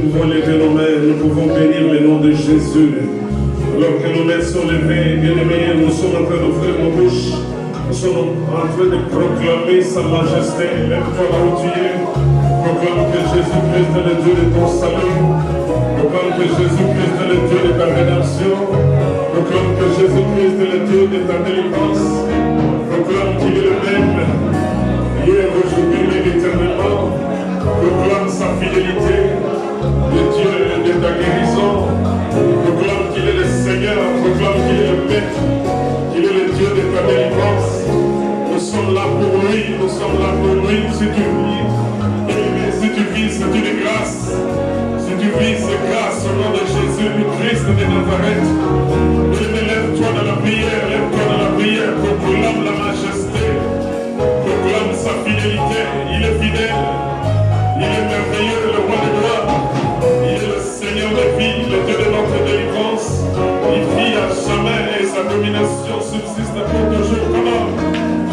pouvons lever nos mains, nous pouvons bénir le nom de Jésus. Alors que nos mains sont levées, bien-aimés, nous sommes en train d'ouvrir nos bouches. Nous sommes en train de proclamer sa majesté. Lève-toi là où tu es. Proclame que Jésus-Christ est le Dieu de ton salut. Proclame que Jésus-Christ est le Dieu de ta rédemption. Proclame que Jésus-Christ est le Dieu de ta délivrance. Proclame qu'il est le même. Hier, aujourd'hui, et éternellement. Proclame sa fidélité. Le Dieu de ta guérison. Proclame qu'il est le Seigneur. Proclame qu'il est le Maître. Qu'il est le Dieu de ta délivrance. Nous sommes là pour lui. Nous sommes là pour lui. Si tu vis, si tu vis, c'est une grâce. Si tu vis, c'est grâce au nom de Jésus, le Christ de Nazareth. Lève-toi dans la prière, lève-toi dans la prière, proclame la majesté, proclame sa fidélité. Il est fidèle, il est merveilleux, le roi de gloire. Il est le Seigneur de vie, le Dieu de notre délivrance. Il vit à jamais et sa domination subsiste pour toujours. Comment?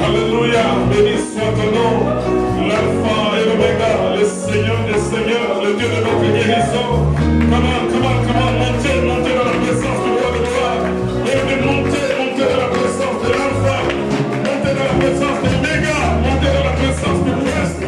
Alléluia, béni soit ton nom, l'alpha et l'oméga, le Seigneur des seigneurs, le Dieu de notre guérison. Comment, montez dans la présence du roi de gloire. Et montez dans la présence de l'alpha, montez dans la présence de l'oméga, montez dans la présence du Christ.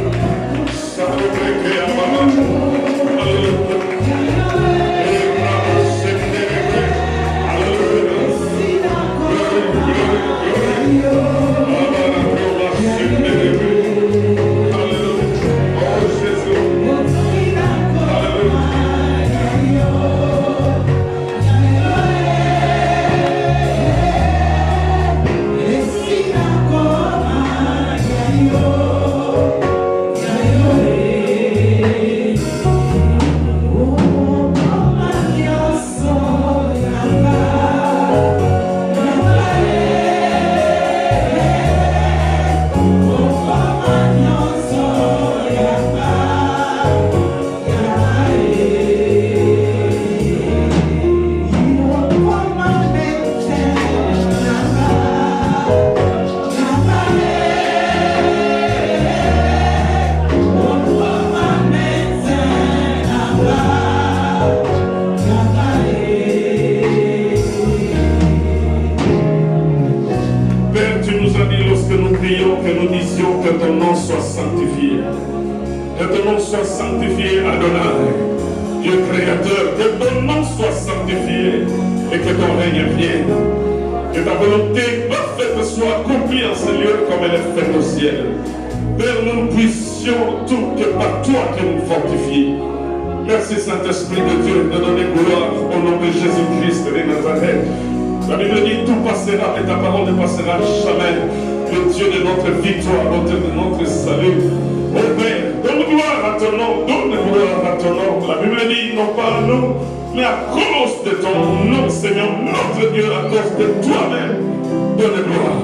Merci Saint-Esprit de Dieu de donner gloire au nom de Jésus-Christ de Nazareth. La Bible dit tout passera et ta parole ne passera jamais. Le Dieu de notre victoire, de notre salut. Ô Père, donne gloire à ton nom, donne gloire à ton nom. La Bible dit non pas à nous, mais à cause de ton nom, Seigneur, notre Dieu, à cause de toi-même. Donne gloire.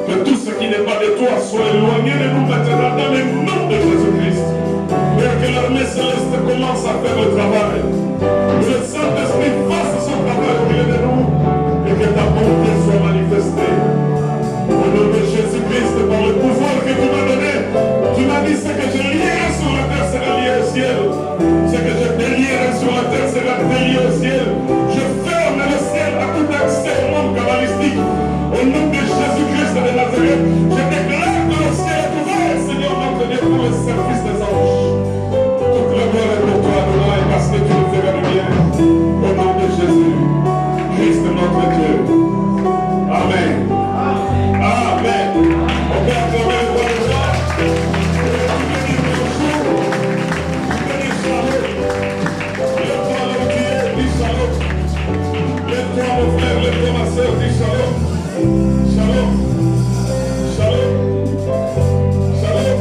Que tout ce qui n'est pas de toi soit éloigné de nous maintenant dans le nom de Jésus-Christ. Père, que l'armée céleste commence à faire le travail. Que le Saint-Esprit fasse son travail au milieu de nous et que ta bonté soit manifestée. Au nom de Jésus-Christ, par le pouvoir que tu m'as donné, tu m'as dit ce que je lierai sur la terre sera lié au ciel. Ce que je délierai sur la terre sera délié au ciel. Je ferme le ciel à tout accès au monde cabalistique. Au nom de Jésus-Christ de Nazareth, je déclare que le ciel est ouvert, Seigneur notre Dieu, pour le service des anges. Toute la gloire est pour toi, Adonai, parce que tu nous feras du bien. Au nom de Jésus, Christ notre Dieu. Amen. Amen. On peut acclamer le roi de gloire. Bénis Shalom. Lève-toi là où tu es, dis Shalom. Lève-toi mon frère, lève-toi ma soeur, dis Shalom. Shalom. Shalom. Shalom.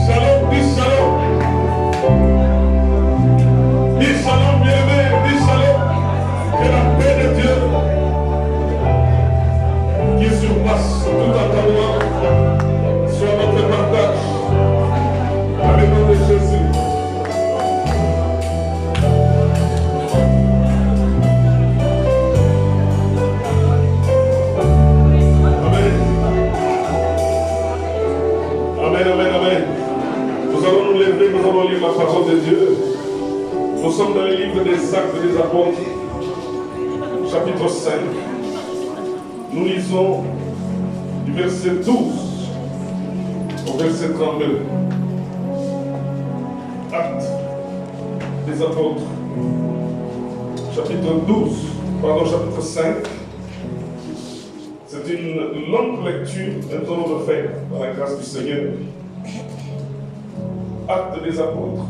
Shalom, dis Shalom. Dis Shalom, bien-aimé, dis Shalom. Que la paix de Dieu qui surpasse tout entendement soit notre partage. Avec le nom de Jésus. Amen, amen, amen. Nous allons nous lever, nous allons lire la parole 2. Nous sommes dans le livre des Actes des Apôtres, chapitre 5. Nous lisons du verset 12 au verset 32. Actes des Apôtres, chapitre 5. C'est une longue lecture, un temps de fait, par la grâce du Seigneur. Actes des Apôtres,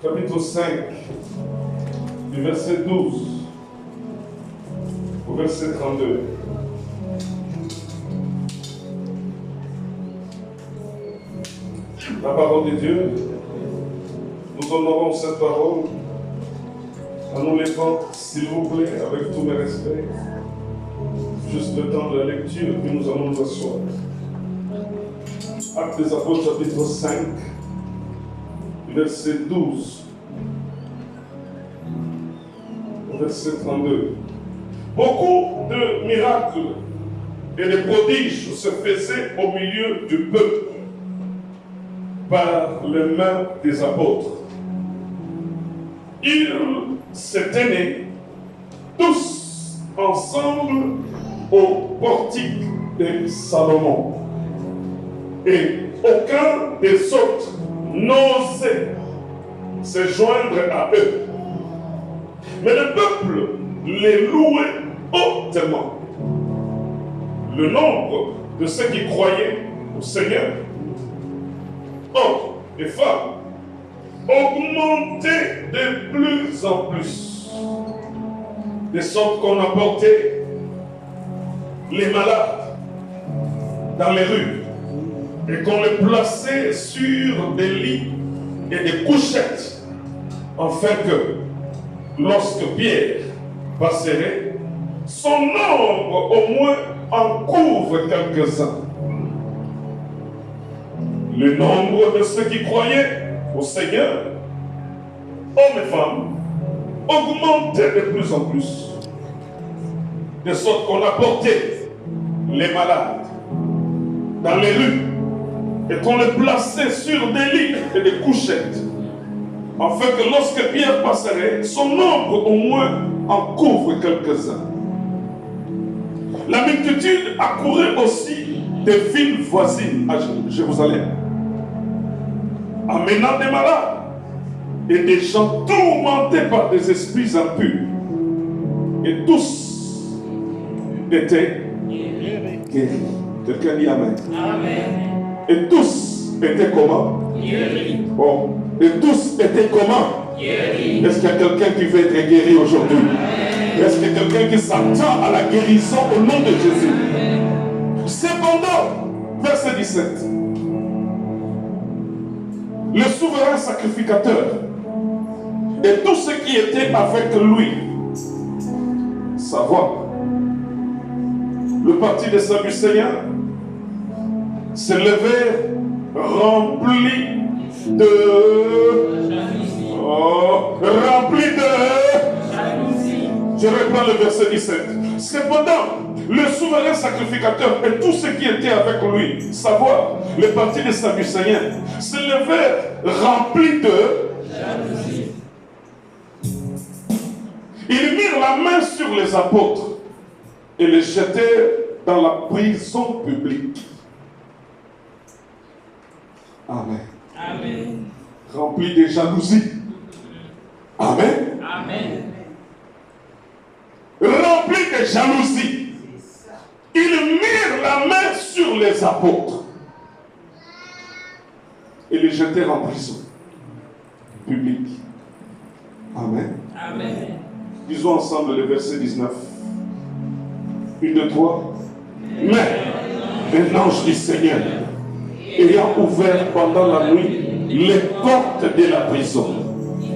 chapitre 5, du verset 12 au verset 32. La parole de Dieu, nous honorons cette parole en nous levant, s'il vous plaît, avec tous mes respects, juste le temps de la lecture que nous allons nous asseoir. Actes des Apôtres, chapitre 5, verset 12 au verset 32. Beaucoup de miracles et de prodiges se faisaient au milieu du peuple par les mains des apôtres. Ils s'étaient nés tous ensemble au portique de Salomon. Et aucun des autres n'osait se joindre à eux. Mais le peuple les louait hautement. Le nombre de ceux qui croyaient au Seigneur, hommes et femmes, augmentait de plus en plus, de sorte qu'on apportait les malades dans les rues et qu'on les plaçait sur des lits et des couchettes, afin que lorsque Pierre passerait, son nombre au moins en couvre quelques-uns. Le nombre de ceux qui croyaient au Seigneur, hommes et femmes, augmentait de plus en plus, de sorte qu'on apportait les malades dans les rues et qu'on les plaçait sur des lits et des couchettes, afin que lorsque Pierre passerait, son nombre au moins en couvre quelques-uns. La multitude accourait aussi des villes voisines à Jérusalem, amenant des malades et des gens tourmentés par des esprits impurs. Et tous étaient guéris. Quelqu'un dit Amen. Amen. Et tous étaient comment? Guéris. Bon. Et tous étaient comment? Guéris. Est-ce qu'il y a quelqu'un qui veut être guéri aujourd'hui? Est-ce qu'il y a quelqu'un qui s'attend à la guérison au nom de Jésus? Cependant, verset 17. Le souverain sacrificateur et tous ceux qui étaient avec lui, savoir le parti des Sadducéens, se levèrent remplis de je reprends le verset 17. Cependant, le souverain sacrificateur et tous ceux qui étaient avec lui, savoir le parti des Sadducéens, se levèrent remplis de jalousie. Ils mirent la main sur les apôtres et les jetèrent dans la prison publique. Amen. Amen. Remplis de jalousie. Amen. Amen. Remplis de jalousie, ils mirent la main sur les apôtres et les jetèrent en prison publique. Amen. Amen. Disons ensemble le verset 19. 1, 2, 3. Mais un ange du Seigneur, ayant ouvert pendant la nuit les portes de la prison,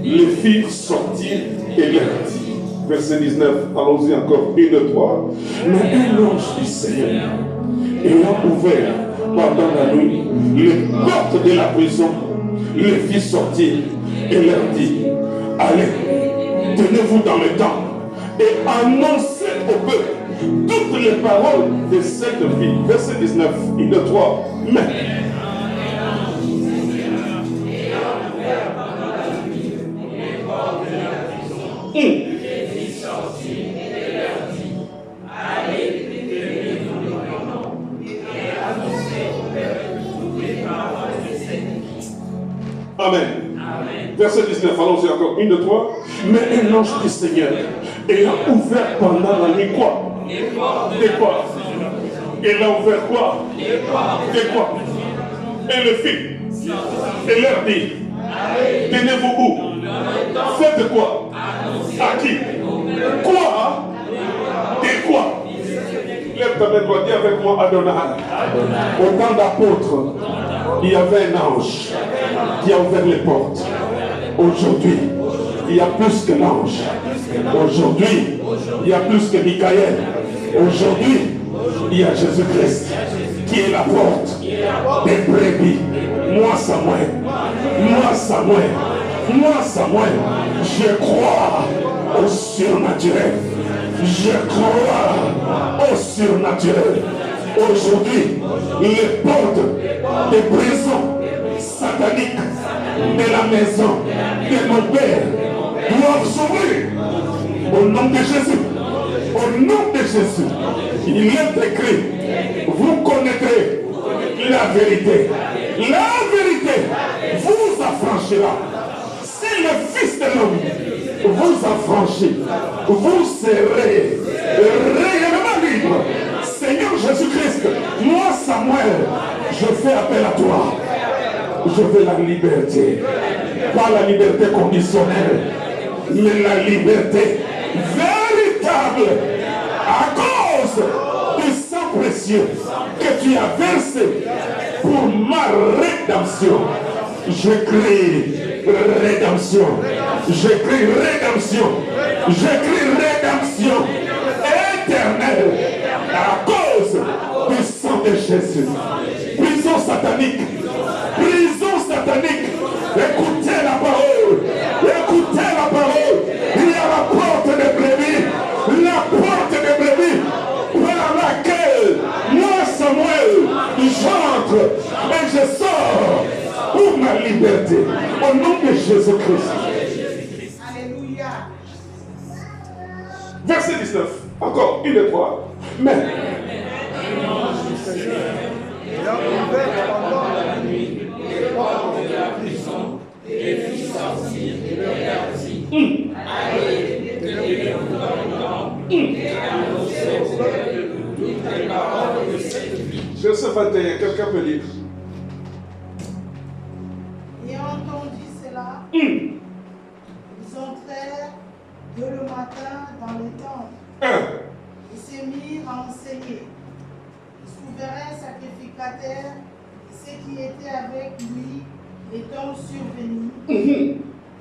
les firent sortir et leur dit. Verset 19, allons-y encore, 1, 2, 3. Mais un ange du Seigneur, ayant ouvert pendant la nuit les portes de la prison, les fit sortir et leur dit, allez, tenez-vous dans le temple et annoncez au peuple toutes les paroles de cette vie. Verset 19, 1, 2, 3. Mais Verset 19, allons-y encore. 1, 2, 3. Mais un ange du Seigneur ayant ouvert pendant la nuit quoi? Des portes. Il a ouvert quoi? Des portes. Et le fit. Et leur dit, tenez-vous où? Faites quoi? À qui? Quoi? Et quoi? Lève ta main droite, dis avec moi Adonai. Au temps d'apôtres, il y avait un ange qui a ouvert les portes. Aujourd'hui, il y a plus que l'ange. Aujourd'hui, il y a plus que Michael. Aujourd'hui, il y a Jésus-Christ qui est la porte des brebis. Moi, Samuel, je crois au surnaturel. Je crois au surnaturel. Aujourd'hui, les portes des prisons sataniques de la maison de mon Père doivent s'ouvrir. Au nom de Jésus. Au nom de Jésus. Il est écrit, vous connaîtrez la vérité. La vérité vous affranchira. Si le Fils de l'homme vous affranchit, vous serez réellement libre. Seigneur Jésus-Christ, moi Samuel, je fais appel à toi. Je veux la liberté. Pas la liberté conditionnelle, mais la liberté véritable à cause du sang précieux que tu as versé pour ma rédemption. Je crie rédemption. Je crie rédemption. Je crie rédemption éternelle à cause du sang de Jésus. Prison satanique. Prison satanique. Écoutez la parole. Écoutez la parole. Il y a la porte de brebis. La porte de brebis par laquelle moi Samuel j'entre et je sors pour ma liberté. Au nom de Jésus-Christ. Alléluia. Verset 19. Encore, 1, 2, 3. Mais il a ouvert pendant la nuit les portes de la prison et fit sortir et leur dit, allez, tenez-vous dans le temple et annoncez au peuple toutes les paroles de cette vie. Verset 21, quelqu'un peut lire. Ayant entendu cela, ils entrèrent dès le matin dans le temple et se mirent à enseigner. Le souverain sacrificateur et ceux qui étaient avec lui étant survenus,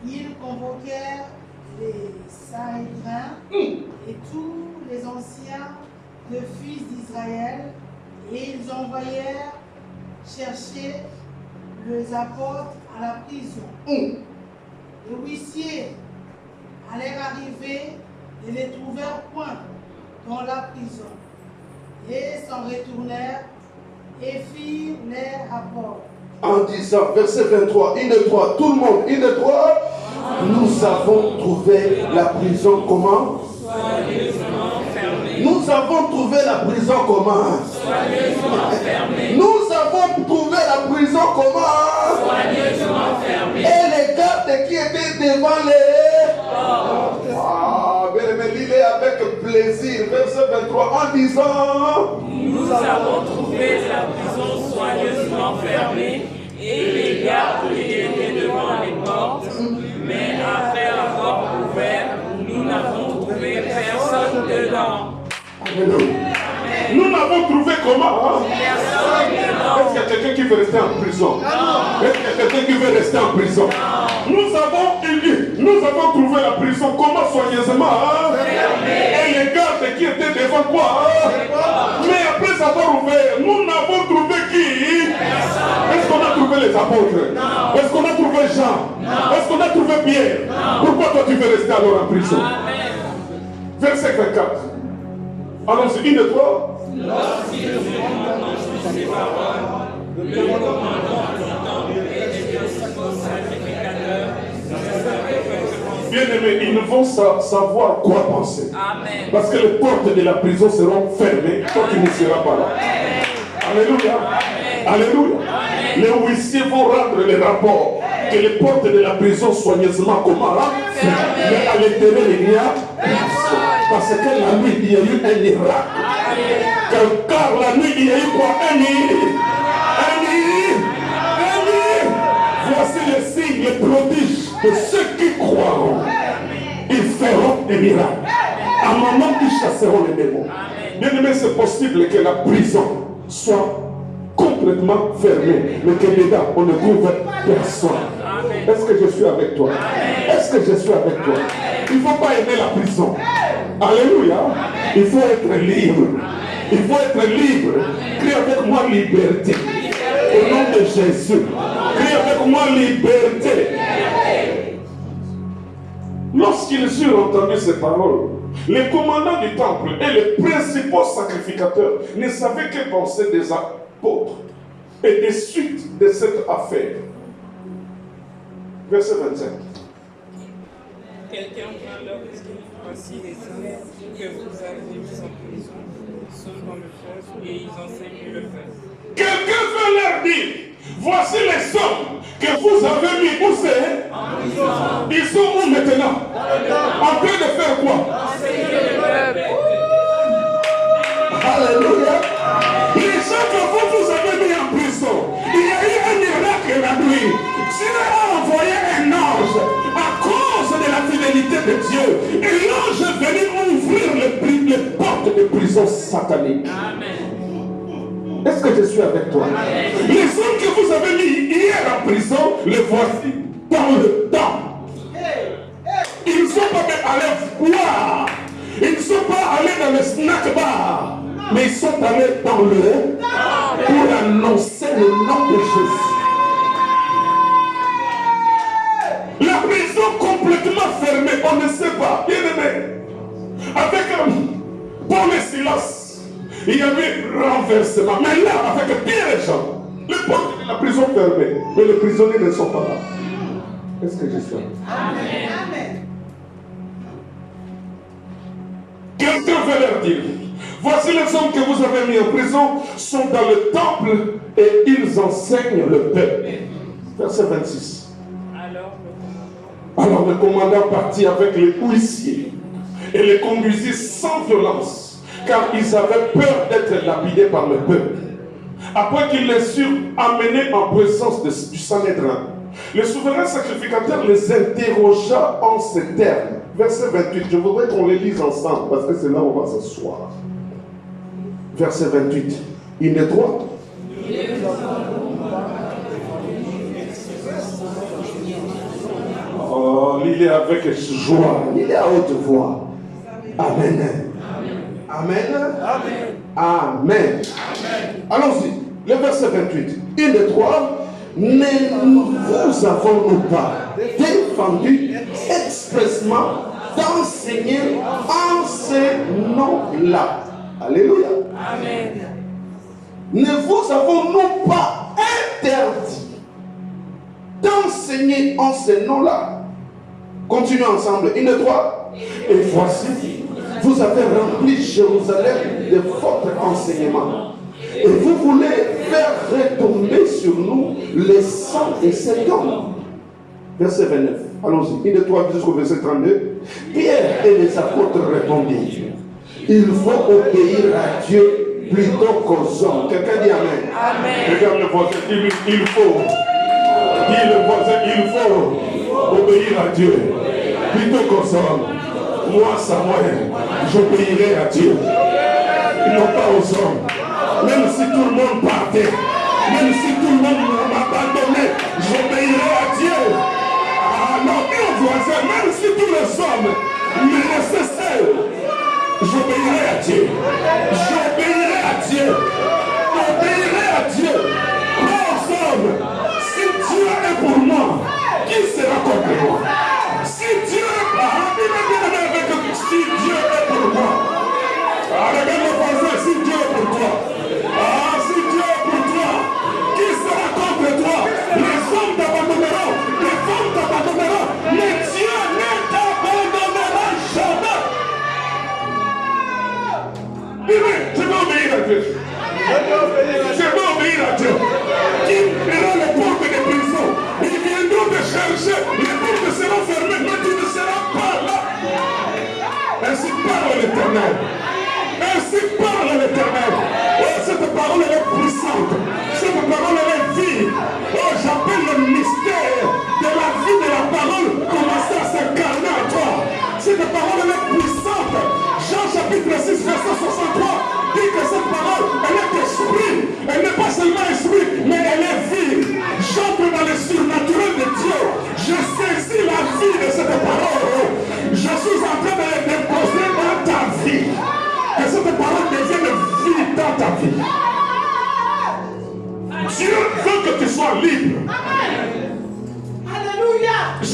ils convoquèrent les Sanhédrins et tous les anciens de fils d'Israël et ils envoyèrent chercher les apôtres à la prison. Les huissiers allèrent arriver et les trouvèrent point dans la prison et s'en retournèrent et firent les rapports. En disant, verset 23, 1, 2, 3, tout le monde, 1, 2, 3, nous avons trouvé la prison comment? Nous avons trouvé la prison comment? Nous avons trouvé la prison comment? Et les gardes qui étaient devant les... Ah, bien aimé, lisez avec plaisir. Verset 23, en disant... Nous avons trouvé la prison soigneusement fermée et les gardes qui étaient devant les portes, mais après avoir ouvert, nous n'avons trouvé personne dedans. Alléluia. Nous n'avons trouvé comment? Personne dedans. Est-ce qu'il y a quelqu'un qui veut rester en prison? Est-ce qu'il y a quelqu'un qui veut rester en prison? Nous avons trouvé la prison comment soigneusement? Et les gardes qui étaient devant quoi? Mais après avoir ouvert, nous n'avons trouvé qui? Est-ce qu'on a trouvé les apôtres? Est-ce qu'on a trouvé Jean? Est-ce qu'on a trouvé Pierre? Pourquoi toi tu veux rester alors en prison? Verset 24. Allons-y, 1, 2, 3. Lorsqu'ils eurent entendu ces paroles, le commandant du temple et les principaux sacrificateurs Bien-aimés, ils ne vont savoir quoi penser. Amen. Parce que les portes de la prison seront fermées quand tu ne seras pas là. Alléluia. Alléluia. Les huissiers vont rendre les rapports que les portes de la prison soigneusement comment fermées. Mais à l'intérieur, il n'y a personne. Parce que la nuit, il y a eu un miracle. Car la nuit, il y a eu quoi? Un nid. Voici les signes, les prodiges de ceux qui croiront. Ils feront des miracles. À un moment, ils chasseront les démons. Bien aimé, c'est possible que la prison soit complètement fermée, mais que dedans, on ne trouve personne. Est-ce que je suis avec toi? Est-ce que je suis avec toi? Il ne faut pas aimer la prison. Alléluia. Il faut être libre. Il faut être libre. Crie avec moi liberté. Au nom de Jésus. Crie avec moi liberté. Lorsqu'ils eurent entendu ces paroles, les commandants du temple et les principaux sacrificateurs ne savaient que penser des apôtres et des suites de cette affaire. Verset 25. Quelqu'un vint leur dire, voici les hommes que vous avez mis en prison sont dans le feu et ils enseignent le feu. Quelqu'un veut leur dire, voici les hommes que vous avez mis où c'est? En prison. Ils sont où maintenant? En train de faire quoi? Enseigner le peuple. Alléluia. Les gens que vous avez mis en prison, il y a eu un miracle la nuit. Dieu a envoyé un ange à cause de la fidélité de Dieu. Et l'ange est venu ouvrir les portes de prison satanique. Amen. Est-ce que je suis avec toi? Amen. Les hommes que vous avez mis hier en prison, les voici dans le temps. Ils ne sont pas allés voir. Ils ne sont pas allés dans le snack bar. Mais ils sont allés dans le pour annoncer le nom de Jésus. La prison complètement fermée, on ne sait pas. Bien aimé, avec Paul et Silas, il y avait renversement. Mais là, avec Pierre et Jean, les portes de la prison fermées, mais les prisonniers ne sont pas là. Est-ce que je suis là? Amen. Amen. Quelqu'un veut leur dire, voici les hommes que vous avez mis en prison sont dans le temple et ils enseignent le peuple. Verset 26. Alors le commandant partit avec les huissiers et les conduisit sans violence, car ils avaient peur d'être lapidés par le peuple. Après qu'ils les eurent amenés en présence du Sanhédrin, le souverain sacrificateur les interrogea en ces termes. Verset 28, je voudrais qu'on les lise ensemble, parce que c'est là où on va s'asseoir. Verset 28, une et trois. Oh, il est avec joie, il est à haute voix. Amen. Amen. Amen. Amen. Allons-y. Le verset 28. Une et trois. Ne vous avons-nous pas défendu expressement d'enseigner en ces noms-là? Alléluia. Amen. Ne vous avons-nous pas interdit d'enseigner en ces noms-là? Continuons ensemble. Une et trois. Et voici, vous avez rempli Jérusalem de votre enseignement. Et vous voulez faire retomber sur nous les sang de cet homme. Verset 29. Allons-y. Une et trois jusqu'au verset 32. Pierre et les apôtres répondirent, il faut obéir à Dieu plutôt qu'aux hommes. Quelqu'un dit Amen. Amen. Regarde le voisin. Il faut. Dis le voisin, il faut obéir à Dieu plutôt qu'aux hommes. Moi, Samuel, j'obéirai à Dieu, non pas aux hommes. Même si tout le monde partait, même si tout le monde m'abandonnait, j'obéirai à Dieu. Alors, mon voisin, même si tous les hommes me laissaient seul, j'obéirai à Dieu. J'obéirai à Dieu. J'obéirai à Dieu. Pas aux hommes. Si Dieu est pour moi, qui sera contre moi? Si Dieu est si Dieu est pour moi, regarde le voisin, si Dieu est pour toi, si Dieu est pour toi, qui sera contre toi? Les hommes t'abandonneront, les femmes t'abandonneront, mais Dieu ne t'abandonnera jamais.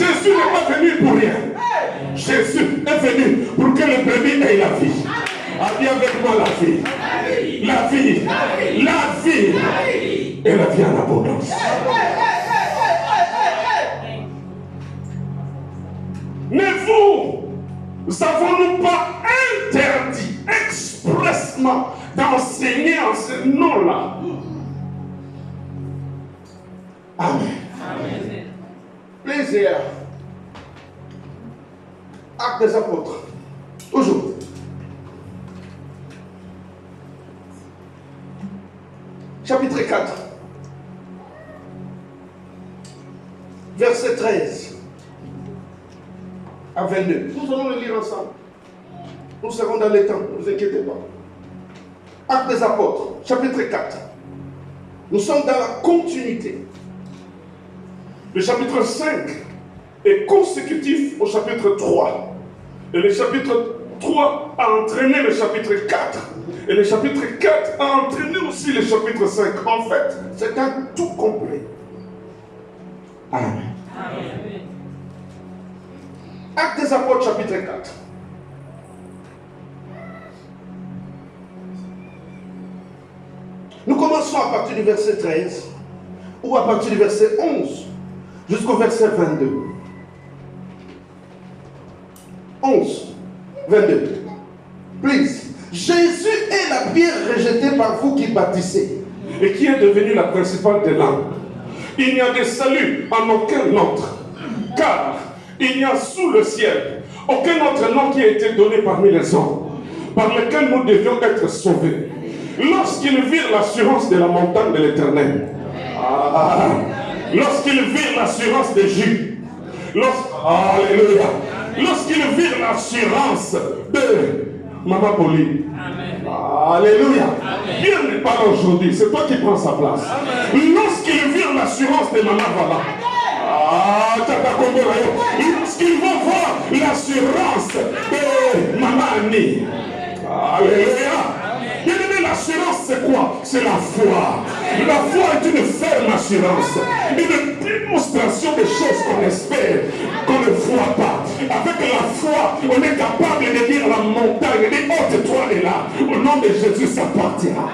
Jésus n'est pas venu pour rien. Jésus est venu pour que le brebis ait la vie. Dis avec moi la vie. La vie. La vie. Et la vie en abondance. Mais vous avons-nous pas interdit expressement d'enseigner en ce nom-là? Amen. Plaisir. Actes des apôtres. Toujours. Chapitre 4. Verset 13 à 22. Nous allons le lire ensemble. Nous serons dans les temps, ne vous inquiétez pas. Actes des apôtres, chapitre 4. Nous sommes dans la continuité. Le chapitre 5 est consécutif au chapitre 3. Et le chapitre 3 a entraîné le chapitre 4. Et le chapitre 4 a entraîné aussi le chapitre 5. En fait, c'est un tout complet. Amen. Amen. Actes des apôtres, chapitre 4. Nous commençons à partir du verset 13 ou à partir du verset 11 jusqu'au verset 22. 11, 22. Please. Jésus est la pierre rejetée par vous qui bâtissez et qui est devenue la principale des langues. Il n'y a de salut en aucun autre, car il n'y a sous le ciel aucun autre nom qui a été donné parmi les hommes, par lequel nous devions être sauvés. Lorsqu'ils virent l'assurance de la montagne de l'Éternel, lorsqu'ils virent l'assurance des Juifs, alléluia, lorsqu'ils virent l'assurance de Maman Pauline, alléluia, Dieu n'est pas là aujourd'hui, c'est toi qui prends sa place. Lorsqu'ils virent l'assurance de Maman Vala, lorsqu'ils vont voir l'assurance de Maman Annie, alléluia. Bien-aimé, l'assurance c'est quoi? C'est la foi. La foi est une ferme assurance, une démonstration des choses qu'on espère, qu'on ne voit pas. Avec la foi, on est capable de dire à la montagne, de dire, oh, toi est là, au nom de Jésus ça partira.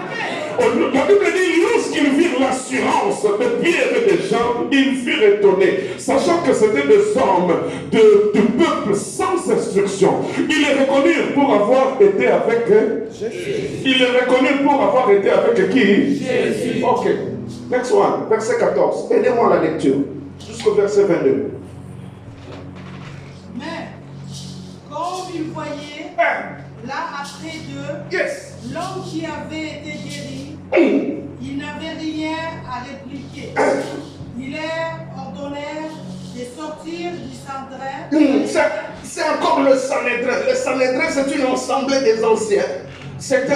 La Bible dit, lorsqu'ils virent l'assurance de Pierre et des gens, ils furent étonnés, sachant que c'était des hommes du peuple sans instruction. Ils les reconnurent pour avoir été avec Jésus. Ils les reconnurent pour avoir été avec qui? Jésus. Ok. Next one, verset 14. Aidez-moi à la lecture. Jusqu'au verset 22. Mais, comme ils voyaient, là après d'eux, l'homme qui avait été guéri, il n'avait rien à répliquer. Il leur ordonnèrent de sortir du Sanhédrin. C'est encore le Sanhédrin. Le Sanhédrin, c'est une assemblée des anciens. C'est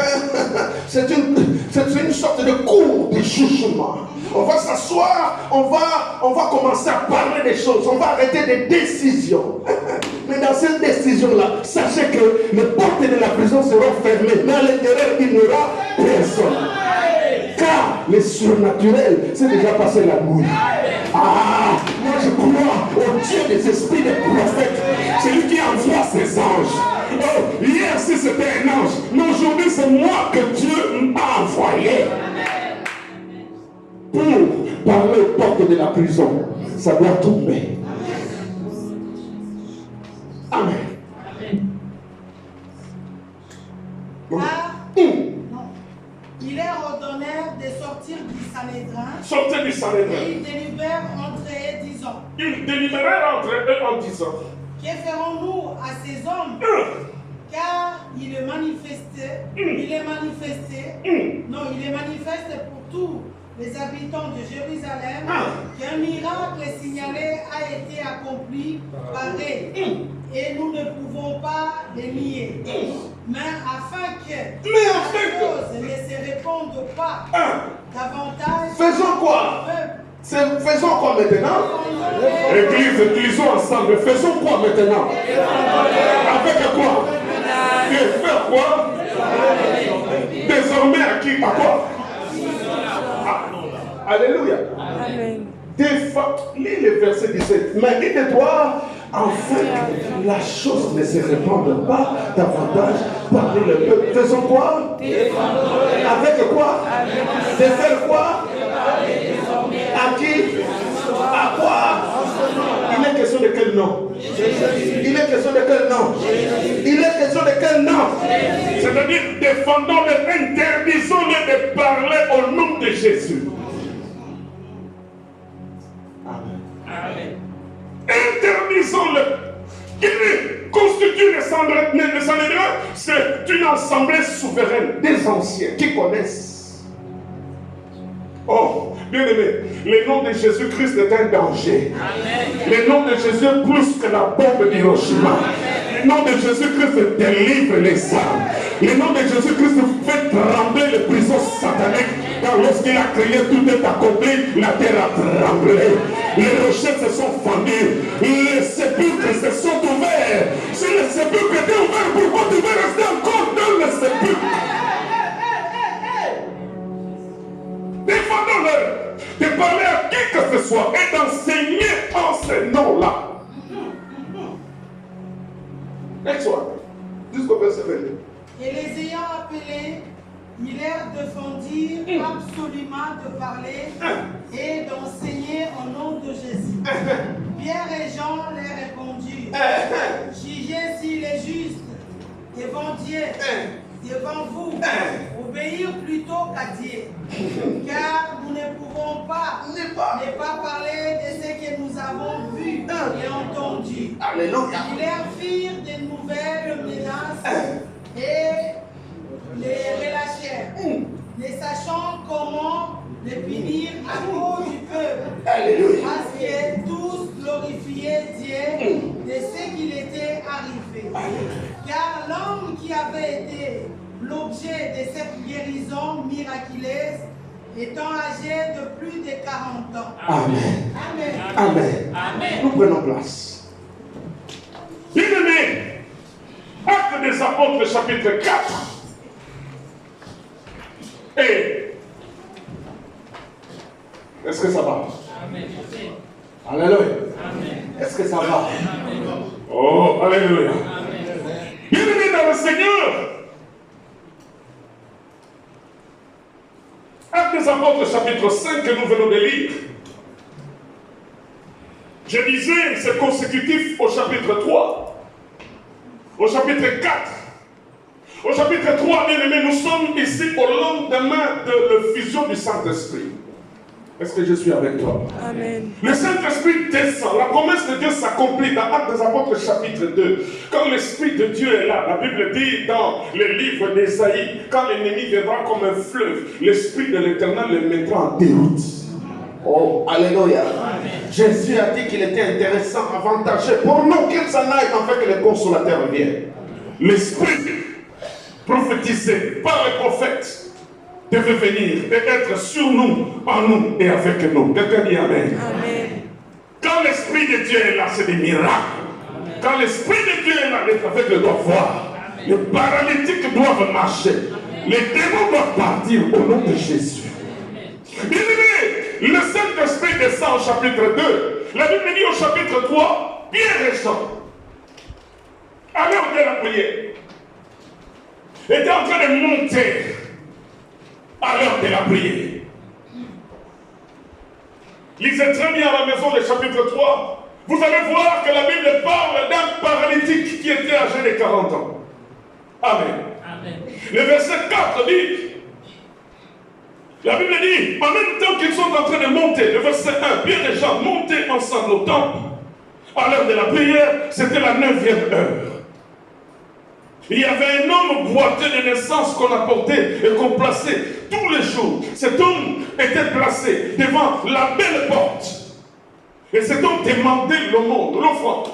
une sorte de cours de jugement. On va s'asseoir, on va commencer à parler des choses, on va arrêter des décisions. Mais dans cette décision-là, sachez que les portes de la prison seront fermées, mais à l'intérieur, il n'y aura personne. Car les surnaturels, c'est déjà passé la nuit. Moi je crois au Dieu des esprits des prophètes. C'est lui qui envoie ses anges. Oh, hier si c'était un ange, mais aujourd'hui c'est moi que Dieu m'a envoyé pour parler aux portes de la prison. Ça doit tomber. Amen. Ils leur ordonnèrent de sortir du Sanhédrin. Sortez du Sanhédrin. Et ils délibèrent entre eux, disant. Ils délibérèrent entre eux en disant. Que ferons-nous à ces hommes? Car il est manifesté. Non, il est manifeste pour tous les habitants de Jérusalem qu'un miracle signalé a été accompli par eux. Et nous ne pouvons pas les nier. Mais afin que la chose ne se répande pas davantage. Faisons quoi? Faisons quoi maintenant? Église, utilisons ensemble. Faisons quoi maintenant? Avec quoi? Et faire quoi? Désormais à qui? À quoi? Alléluia. Lis le verset 17. Mais dis-toi, enfin que la chose ne se répande pas davantage parmi le peuple. Faisons quoi? Avec quoi? De faire quoi? À qui? À quoi? Il est question de quel nom? Il est question de quel nom? Il est question de quel nom? C'est-à-dire, défendons-le, interdisons-le de parler au nom de Jésus. Amen. Interdisons-le. Il constitue le Sanhédrin, c'est une assemblée souveraine des anciens qui connaissent. Oh, bien aimé, le nom de Jésus-Christ est un danger. Amen. Le nom de Jésus est plus que la bombe d'Hiroshima. Le nom de Jésus-Christ délivre les âmes. Le nom de Jésus-Christ fait trembler les prisons sataniques. Car lorsqu'il a créé, tout est accompli, la terre a tremblé. Les rochers se sont fendus. Les sépulcres se sont ouverts. Si les sépulcres étaient ouverts, pourquoi tu veux rester encore dans les sépulcres? Défendons-le de parler à qui que ce soit et d'enseigner en ces noms-là. Exode, jusqu'au verset 22. Et les ayant appelés, il leur défendit absolument de parler et d'enseigner au nom de Jésus. Pierre et Jean leur répondirent, jugez s'il est juste devant Dieu, devant vous, obéir plutôt qu'à Dieu. Car nous ne pouvons pas ne pas parler de ce que nous avons vu et entendu. Alléluia. Ils leur firent de nouvelles menaces et les relâchèrent, ne sachant comment les punir à cause du peuple. Alléluia. Parce que tous glorifiaient Dieu de ce qu'il était arrivé. Car l'homme qui avait été l'objet de cette guérison miraculeuse étant âgé de plus de 40 ans. Amen. Amen. Amen. Amen. Nous prenons place. Bien-aimés, Actes des Apôtres, chapitre 4. Et est-ce que ça va? Amen. Alléluia. Amen. Est-ce que ça va? Amen. Oh, alléluia. Amen. Bien-aimés dans le Seigneur. Actes des Apôtres, chapitre 5, que nous venons de lire. Je disais, c'est consécutif au chapitre 3, au chapitre 4. Au chapitre 3, bien aimés, nous sommes ici au lendemain de la fusion du Saint-Esprit. Est-ce que je suis avec toi? Amen. Le Saint-Esprit descend, la promesse de Dieu s'accomplit dans Actes des Apôtres chapitre 2. Quand l'Esprit de Dieu est là, la Bible dit dans le livre d'Ésaïe, quand l'ennemi viendra comme un fleuve, l'Esprit de l'Éternel le mettra en déroute. Oh, alléluia. Jésus a dit qu'il était intéressant, avantageux pour nous qu'il s'en aille afin que le consolateur vienne. L'Esprit prophétisé par les prophètes devait venir et être sur nous, en nous et avec nous. Quelqu'un dit Amen. Amen. Quand l'Esprit de Dieu est là, c'est des miracles. Amen. Quand l'Esprit de Dieu est là, les aveugles doivent voir. Amen. Les paralytiques doivent marcher. Amen. Les démons doivent partir au nom de Jésus. Bien-aimé, le Saint-Esprit descend au chapitre 2. La Bible dit au chapitre 3, Pierre et Jean, à l'heure de la prière, étaient en train de monter à l'heure de la prière. Lisez très bien à la maison le chapitre 3. Vous allez voir que la Bible parle d'un paralytique qui était âgé de 40 ans. Amen. Amen. Le verset 4 dit, la Bible dit, en même temps qu'ils sont en train de monter, le verset 1, Pierre et Jean montaient ensemble au temple. À l'heure de la prière, c'était la 9e heure. Il y avait un homme boiteux de naissance qu'on apportait et qu'on plaçait tous les jours. Cet homme était placé devant la belle porte. Et cet homme demandait l'aumône, l'offrande.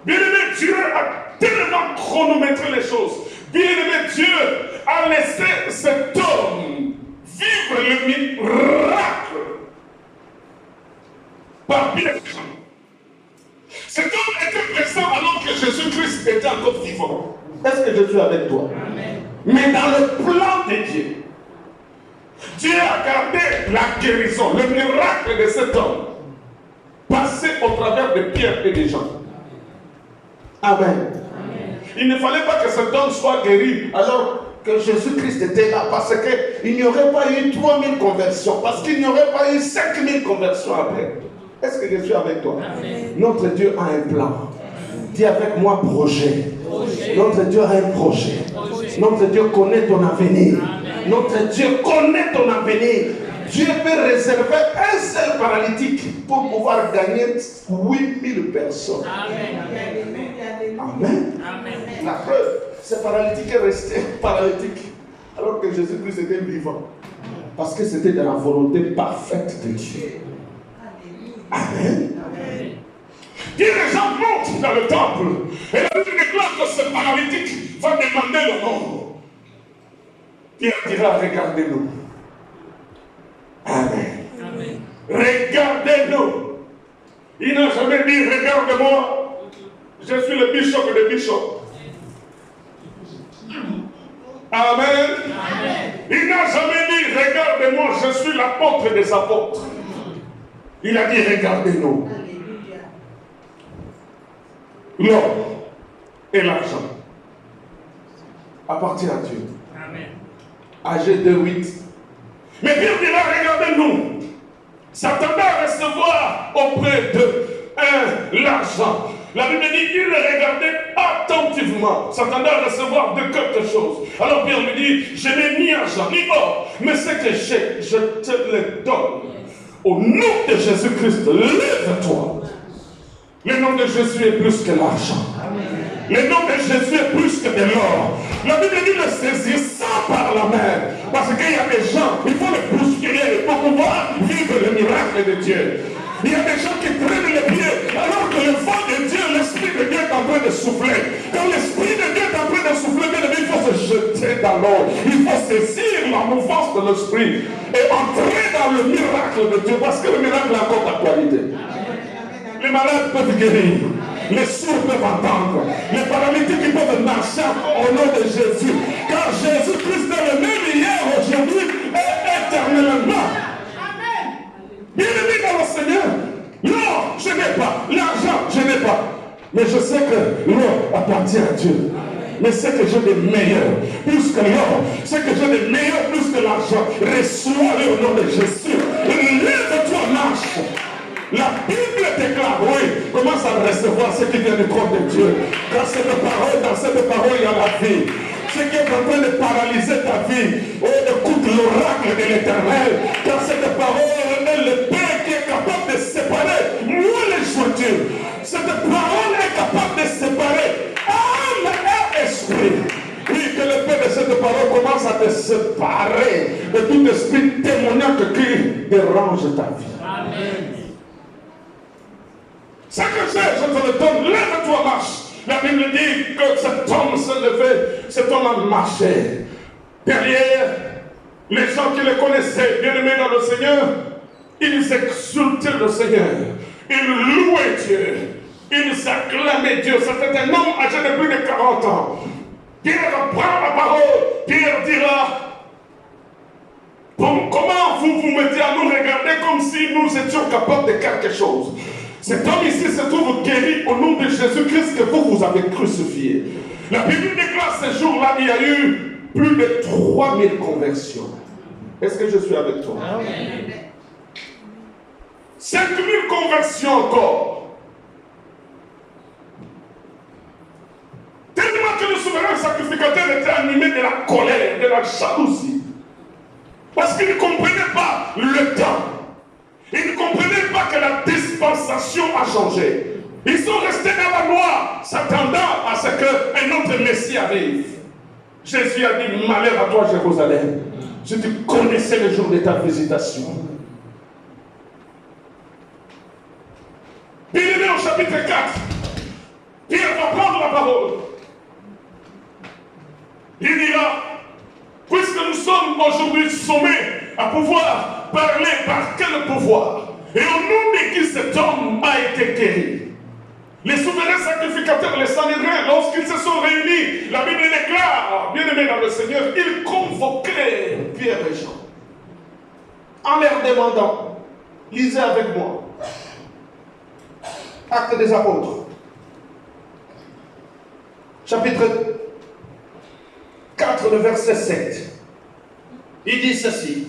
Bien-aimé, Dieu a tellement chronométré les choses. Bien-aimé, Dieu a laissé cet homme vivre le miracle par Pierre. Cet homme était présent alors que Jésus-Christ était encore vivant. Est-ce que je suis avec toi? Amen. Mais dans le plan de Dieu, Dieu a gardé la guérison, le miracle de cet homme, passé au travers de Pierre et des gens. Amen. Il ne fallait pas que cet homme soit guéri alors que Jésus-Christ était là, parce qu'il n'y aurait pas eu 3000 conversions, parce qu'il n'y aurait pas eu 5000 conversions après. Est-ce que je suis avec toi? Amen. Notre Dieu a un plan. Dis avec moi projet. Notre Dieu a un projet. Notre Dieu connaît ton avenir. Amen. Notre Dieu connaît ton avenir. Dieu peut réserver un seul paralytique pour pouvoir gagner 8000 personnes. Amen. Amen. Amen. La preuve, ce paralytique est resté paralytique alors que Jésus-Christ était vivant. Parce que c'était de la volonté parfaite de Dieu. Amen. Amen. Et les gens montent dans le temple et la Bible déclare que ce paralytique va demander le nom. Pierre dira, regardez-nous. Amen. Amen. Regardez-nous. Il n'a jamais dit, regarde-moi, je suis le bishop des bishops. Amen. Amen. Il n'a jamais dit, regarde-moi, je suis l'apôtre des apôtres. Il a dit, regardez-nous. L'or et l'argent appartient à Dieu. Amen. Âgé de 8. Mais Pierre dira, regardez-nous. S'attendait à recevoir auprès de l'argent. La Bible dit qu'il le regardait attentivement, s'attendait à recevoir de quelque chose. Alors Pierre lui dit, je n'ai ni argent, ni or, mais ce que j'ai, je te le donne. Au nom de Jésus-Christ, lève-toi. Le nom de Jésus est plus que l'argent. Le nom de Jésus est plus que de l'or. La Bible dit de saisir ça par la main. Parce qu'il y a des gens, il faut les bousculer pour pouvoir vivre le miracle de Dieu. Il y a des gens qui traînent les pieds alors que le vent de Dieu, l'Esprit de Dieu est en train de souffler. Quand l'Esprit de Dieu est en train de souffler, il faut se jeter dans l'eau. Il faut saisir la mouvance de l'Esprit et entrer dans le miracle de Dieu parce que le miracle a encore d'actualité. Les malades peuvent guérir, les sourds peuvent entendre, les paralytiques peuvent marcher au nom de Jésus. Car Jésus-Christ est le même hier, aujourd'hui et éternellement. Bien-aimé dans le Seigneur, l'or, je n'ai pas, l'argent, je n'ai pas. Mais je sais que l'or appartient à Dieu. Mais c'est que j'ai des meilleurs, plus que l'or. C'est que j'ai des meilleurs, plus que l'argent. Reçois-le au nom de Jésus. Lève-toi, marche. La Bible déclare, oui, commence à recevoir ce qui vient du corps de Dieu. Dans cette parole, il y a la vie. Ce qui est en train de paralyser ta vie, oh, écoute l'oracle de l'Éternel. Car cette parole est le Père qui est capable de séparer moi les jointures. Cette parole est capable de séparer âme et esprit. Oui, que le Père de cette parole commence à te séparer de tout esprit démoniaque qui dérange ta vie. Amen. Ce que j'ai, je te le donne, lève-toi, marche. La Bible dit que cet homme s'est levé, cet homme a marché. Derrière, les gens qui le connaissaient, bien aimés dans le Seigneur, ils exultaient le Seigneur. Ils louaient Dieu. Ils acclamaient Dieu. C'était un homme âgé de plus de 40 ans. Pierre prend la parole. Pierre dira, bon, comment vous vous mettez à nous regarder comme si nous étions capables de quelque chose? Cet homme ici se trouve guéri au nom de Jésus-Christ que vous avez crucifié. La Bible déclare ce jour-là, il y a eu plus de 3000 conversions. Est-ce que je suis avec toi? Amen. 5000 conversions encore. Tellement que le souverain sacrificateur était animé de la colère, de la jalousie. Parce qu'il ne comprenait pas le temps. Ils ne comprenaient pas que la dispensation a changé. Ils sont restés dans la loi, s'attendant à ce qu'un autre Messie arrive. Jésus a dit, malheur à toi Jérusalem, si tu connaissais le jour de ta visitation. Bien-aimé au chapitre 4, Pierre va prendre la parole. Il dira, puisque nous sommes aujourd'hui sommés à pouvoir parler par quel pouvoir et au nom de qui cet homme a été guéri. Les souverains sacrificateurs, les Sanhédrins, lorsqu'ils se sont réunis, la Bible déclare, bien aimé dans le Seigneur, ils convoquaient Pierre et Jean. en leur demandant, lisez avec moi, Actes des Apôtres, chapitre 4, le verset 7. Il dit ceci.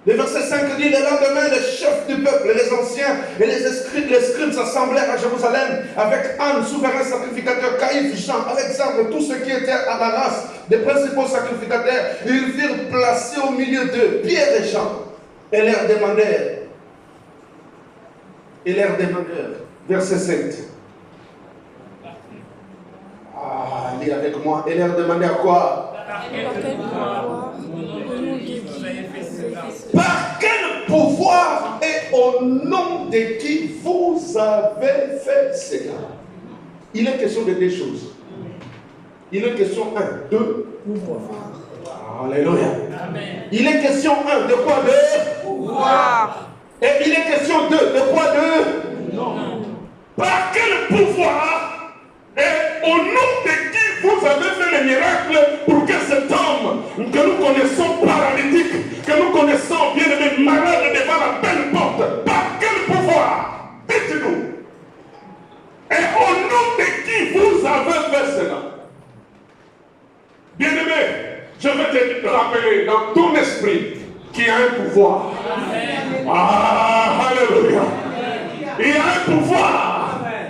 Le verset 5 dit, le lendemain, les chefs du peuple, les anciens et les scribes s'assemblèrent à Jérusalem avec Anne, souverain sacrificateur, Caïphe, Jean, Alexandre, tous ceux qui étaient à la race des principaux sacrificateurs. Ils virent placer au milieu d'eux Pierre et Jean et leur demandèrent, verset 7. Lis avec moi. Et leur demandèrent quoi? Par quel pouvoir et au nom de qui vous avez fait cela? Il est question de deux choses. Il est question, de pouvoir. Alléluia. Il est question, de quoi? De pouvoir. Et il est question, de quoi? De non. Par quel pouvoir et au nom de qui vous avez fait le miracle pour que cet homme que nous connaissons paralytique, que nous connaissons bien aimé malade devant la belle porte, par quel pouvoir? Dites-nous. Et au nom de qui vous avez fait cela? Bien aimé, je vais te rappeler dans ton esprit qu'il y a un pouvoir. Amen. Alléluia. Il y a un pouvoir.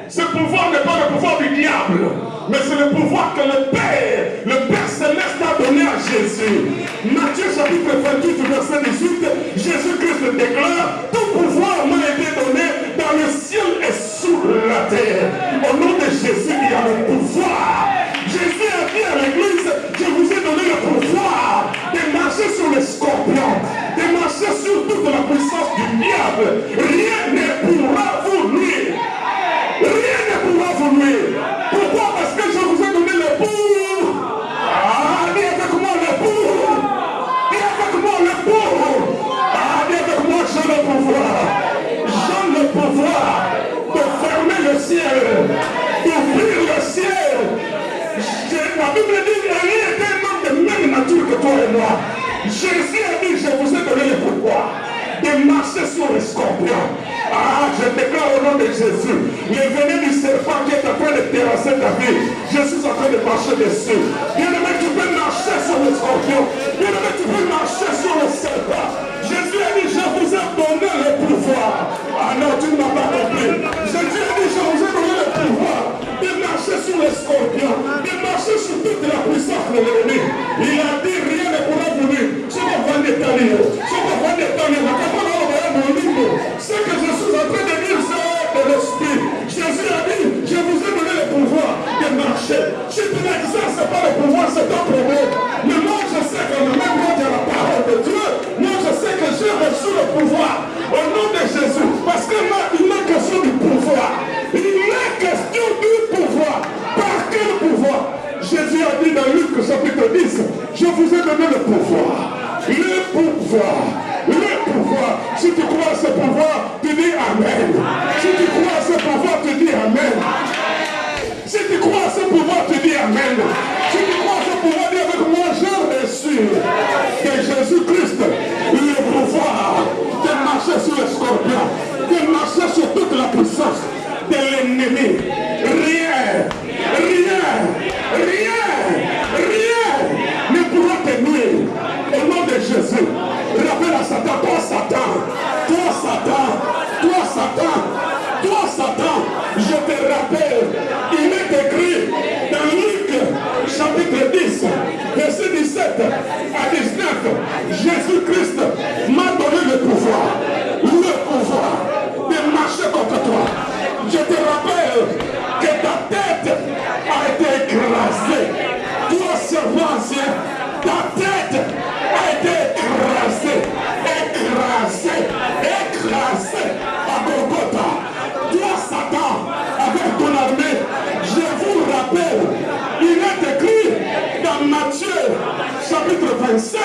Ce pouvoir n'est pas le pouvoir du diable, mais c'est le pouvoir que le Père Céleste a donné à Jésus. Matthieu chapitre 28, verset 18, Jésus-Christ déclare, tout pouvoir m'a été donné dans le ciel et sous la terre. Au nom de Jésus, il y a le pouvoir. Jésus a dit à l'église, je vous ai donné le pouvoir de marcher sur les scorpions, de marcher sur toute la puissance du diable. Rien ne pourra vous nuire. Rien ne pourra vous nuire. Pourquoi? Parce que je vous ai donné le pouvoir. Dis avec moi le pouvoir. Dis avec moi le pouvoir. Dis avec moi, j'ai le pouvoir. J'ai le pouvoir de fermer le ciel, d'ouvrir le ciel. La Bible dit, rien n'est un homme de même nature que toi et moi. Jésus a dit, je vous ai donné le pouvoir de marcher sur les scorpions. Je déclare au nom de Jésus, le venin du serpent qui est en train de terrasser ta vie, je suis en train de marcher dessus. Bien-aimé, tu peux marcher sur les scorpions. Bien-aimé, tu peux marcher sur le serpent. Jésus a dit, je vous ai donné le pouvoir. Non, tu ne m'as pas compris. Jésus a dit, je vous ai donné le pouvoir de marcher sur les scorpions, de marcher sur toute la puissance de l'ennemi. Il a dit, rien ne pourra vous nuire. Ce qu'on va détailler, ce que je suis en train de dire, c'est de l'esprit. Jésus a dit, je vous ai donné le pouvoir de marcher. Si tu n'exerces pas le pouvoir, c'est ton problème. Mais moi, je sais que le même nom de la parole de Dieu, moi, je sais que j'ai reçu le pouvoir au nom de Jésus. Parce que là, il est question du pouvoir. Il est question du pouvoir. Par quel pouvoir? Jésus a dit dans Luc chapitre 10, je vous ai donné le pouvoir. Le pouvoir. Le pouvoir. Si tu crois à ce pouvoir, tu dis Amen. Si tu crois à ce pouvoir, tu dis Amen. Si tu crois à ce pouvoir, tu dis Amen. Si tu crois à ce pouvoir, dis avec moi, j'ai reçu de Jésus-Christ le pouvoir de marcher sur les scorpions, de marcher sur toute la puissance de l'ennemi. Rien ne pourra te nuire. Au nom de Jésus, rappelle à Satan, toi Satan, je te rappelle, il est écrit dans Luc chapitre 10, verset 17 à 19, Jésus-Christ m'a donné le pouvoir de marcher contre toi. Je te rappelle que ta tête a été écrasée. Toi, servant ancien, ta tête a été écrasée à Golgotha. Toi, Satan, avec ton armée, je vous rappelle, il est écrit dans Matthieu, chapitre 27,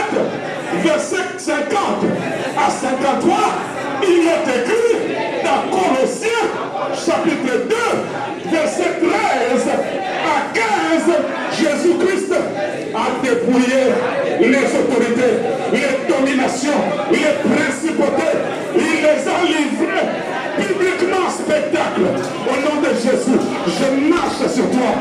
verset 50 à 53, il est écrit dans Colossiens, chapitre 2, verset 13 à 15, Jésus-Christ a dépouillé les autorités, les dominations publiquement en spectacle. Au nom de Jésus, je marche sur toi.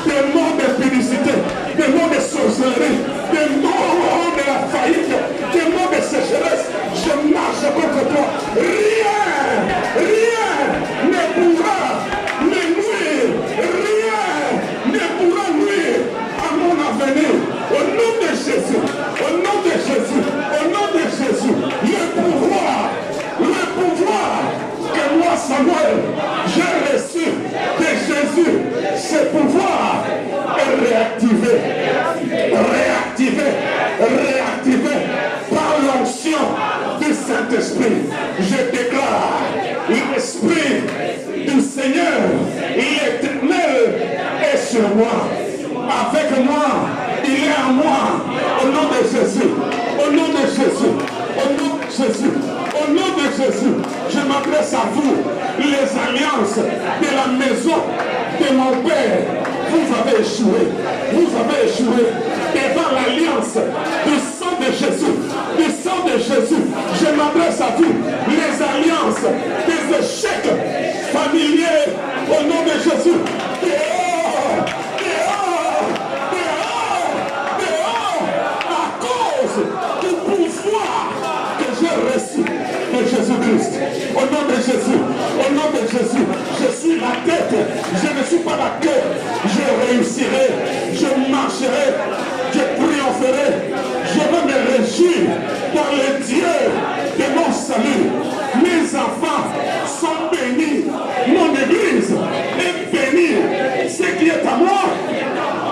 Démon de publicité, démon de sorcellerie, démon de la faillite, démon de sécheresse, je marche contre toi. Rien ne pourra me nuire, rien ne pourra nuire à mon avenir. Au nom de Jésus, au nom de Jésus, au nom de Jésus, le pouvoir que moi, Samuel, j'ai reçu de Jésus, ce pouvoir est réactivé par l'onction du Saint-Esprit. Je déclare l'Esprit du Seigneur, l'Éternel est sur moi. Avec moi, il est à moi. Au nom de Jésus, au nom de Jésus, au nom de Jésus, au nom de Jésus, je m'adresse à vous, les alliances de la maison de mon Père. Vous avez échoué. Vous avez échoué devant l'alliance du sang de Jésus. Du sang de Jésus. Je m'adresse à vous, les alliances des échecs familiers. Au nom de Jésus. Dehors, dehors, dehors, dehors, à cause du pouvoir que j'ai reçu de Jésus-Christ. Au nom de Jésus, au nom de Jésus, je suis la tête, je ne suis pas la queue. Je réussirai, je marcherai, je triompherai, je vais me réjouir dans le Dieu de mon salut. Mes enfants sont bénis, mon église est bénie, ce qui est à moi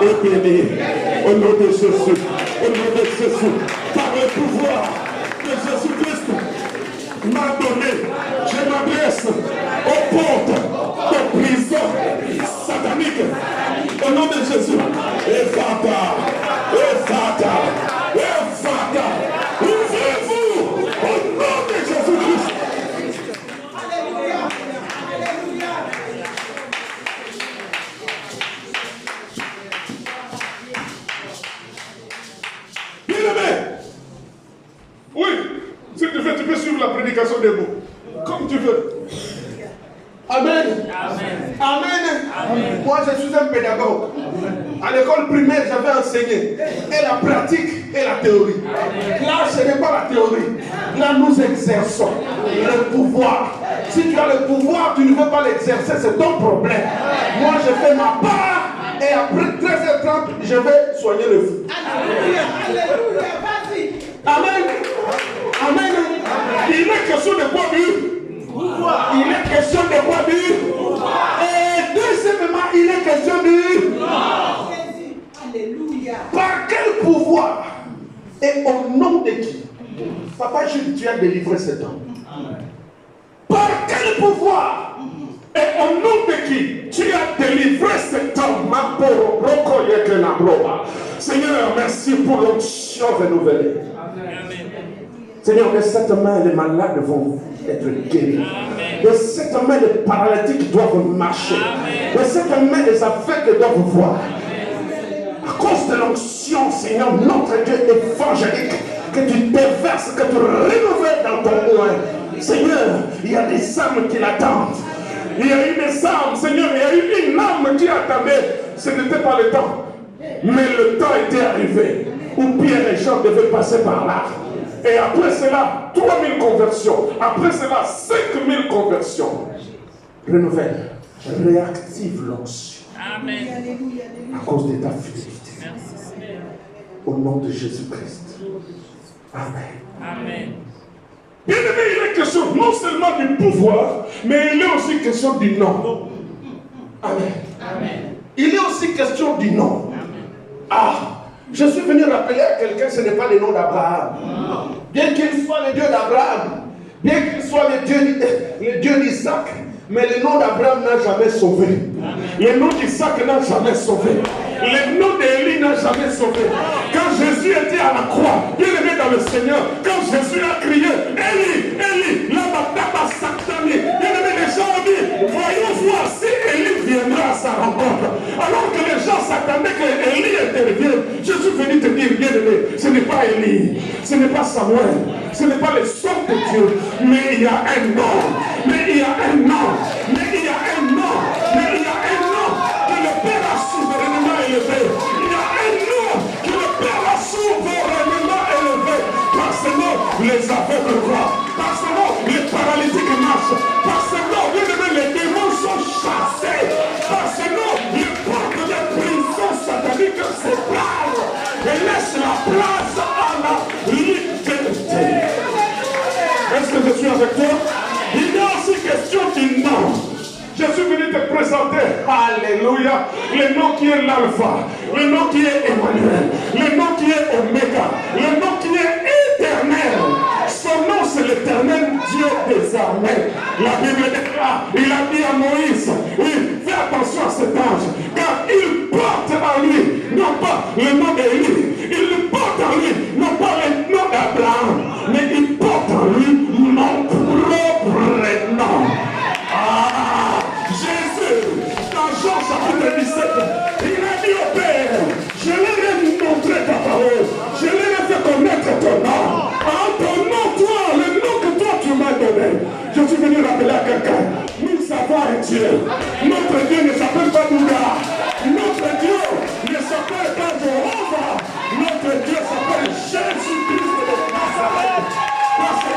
est béni. Au nom de Jésus, au nom de Jésus, par le pouvoir que Jésus-Christ m'a donné, je m'adresse aux portes de prison satanique. Au nom de Jésus, Ephata, Ephata, Ephata, ouvrez-vous au nom de Jésus-Christ. Alléluia, alléluia. Bien-aimé, oui, si tu veux, tu peux suivre la prédication des mots, comme tu veux. Amen. Amen. Amen. Amen. Moi, je suis un pédagogue. À l'école primaire, j'avais enseigné et la pratique et la théorie. Là, ce n'est pas la théorie. Là, nous exerçons le pouvoir. Si tu as le pouvoir, tu ne veux pas l'exercer, c'est ton problème. Moi, je fais ma part et après 13h30, je vais soigner le fou. Alléluia, alléluia, vas-y. Amen. Amen. Il est question de quoi but? Il est question de quoi but? Et deuxièmement, il est question de Jésus, alléluia. par quel pouvoir et au nom de qui? Papa Jules, tu as délivré cet homme. Par quel pouvoir et au nom de qui tu as délivré cet homme? Seigneur, merci pour l'onction renouvelée. Seigneur, de cette main, les malades vont être guéris. De cette main, les paralytiques doivent marcher. De cette main, les aveugles doivent voir. À cause de l'onction, Seigneur, notre Dieu évangélique, que tu déverses, que tu renouvelles dans ton coin. Seigneur, il y a des âmes qui l'attendent. Il y a eu des âmes, Seigneur, il y a eu une âme qui attendait. Ce n'était pas le temps. Mais le temps était arrivé où Pierre et Jean devaient passer par là. Et après cela, 3000 conversions. Après cela, 5000 conversions. Renouvelle, réactive l'onction. Amen. Alléluia, alléluia. À cause de ta fidélité. Merci Seigneur. Au nom de Jésus-Christ. Amen. Amen. Bien aimé, il est question non seulement du pouvoir, mais il est aussi question du nom. Amen. Amen. Il est aussi question du nom. Ah, je suis venu rappeler à quelqu'un, ce n'est pas le nom d'Abraham. Bien qu'il soit le Dieu d'Abraham, bien qu'il soit le Dieu d'Isaac, mais le nom d'Abraham n'a jamais sauvé. Le nom d'Isaac n'a jamais sauvé. Le nom d'Élie n'a jamais sauvé. Quand Jésus était à la croix, bien aimé dans le Seigneur, quand Jésus a crié, Élie, Élie, lama sabachthani, bien aimé, les gens ont dit, voyons voir si Élie viendra à sa rencontre. Alors que les gens s'attendaient que Élie derrière. Je suis venu te dire, bien aimé, ce n'est pas Élie, ce n'est pas Samuel, ce n'est pas les sorts de Dieu, mais il y a un nom, mais il y a un nom, mais il y a un nom, mais il y a un nom que le Père a souverainement élevé. Il y a un nom que le Père a souverainement élevé. Par ce nom, les aveugles voient. Par ce nom, les paralytiques marchent. Par ce nom, les démons sont chassés. Par ce nom, les portes de prison satanique se parlent et laissent la place à la liberté. Est-ce que je suis avec toi? Il y a aussi question du nom. Je suis venu te présenter, alléluia, le nom qui est l'alpha, le nom qui est Emmanuel, le nom qui est Oméga, le nom qui est éternel. Son nom c'est l'éternel Dieu des armées. La Bible déclare, il a dit à Moïse, oui, fais attention à cet ange, car il porte en lui, non pas le nom d'Élie, il porte en lui, non pas le nom d'Abraham, mais il porte en lui mon propre nom. Ah, Jésus, dans Jean chapitre 17, il a dit au Père, je leur ai montré ta parole, je leur ai fait connaître ton nom. En ton nom, toi, le nom que toi tu m'as donné. Je suis venu rappeler à quelqu'un, nous avons un Dieu. Notre Dieu ne s'appelle pas Bouddha. Notre Dieu ne s'appelle pas Jéhovah. Notre Dieu s'appelle Jésus-Christ de Nazareth. Parce que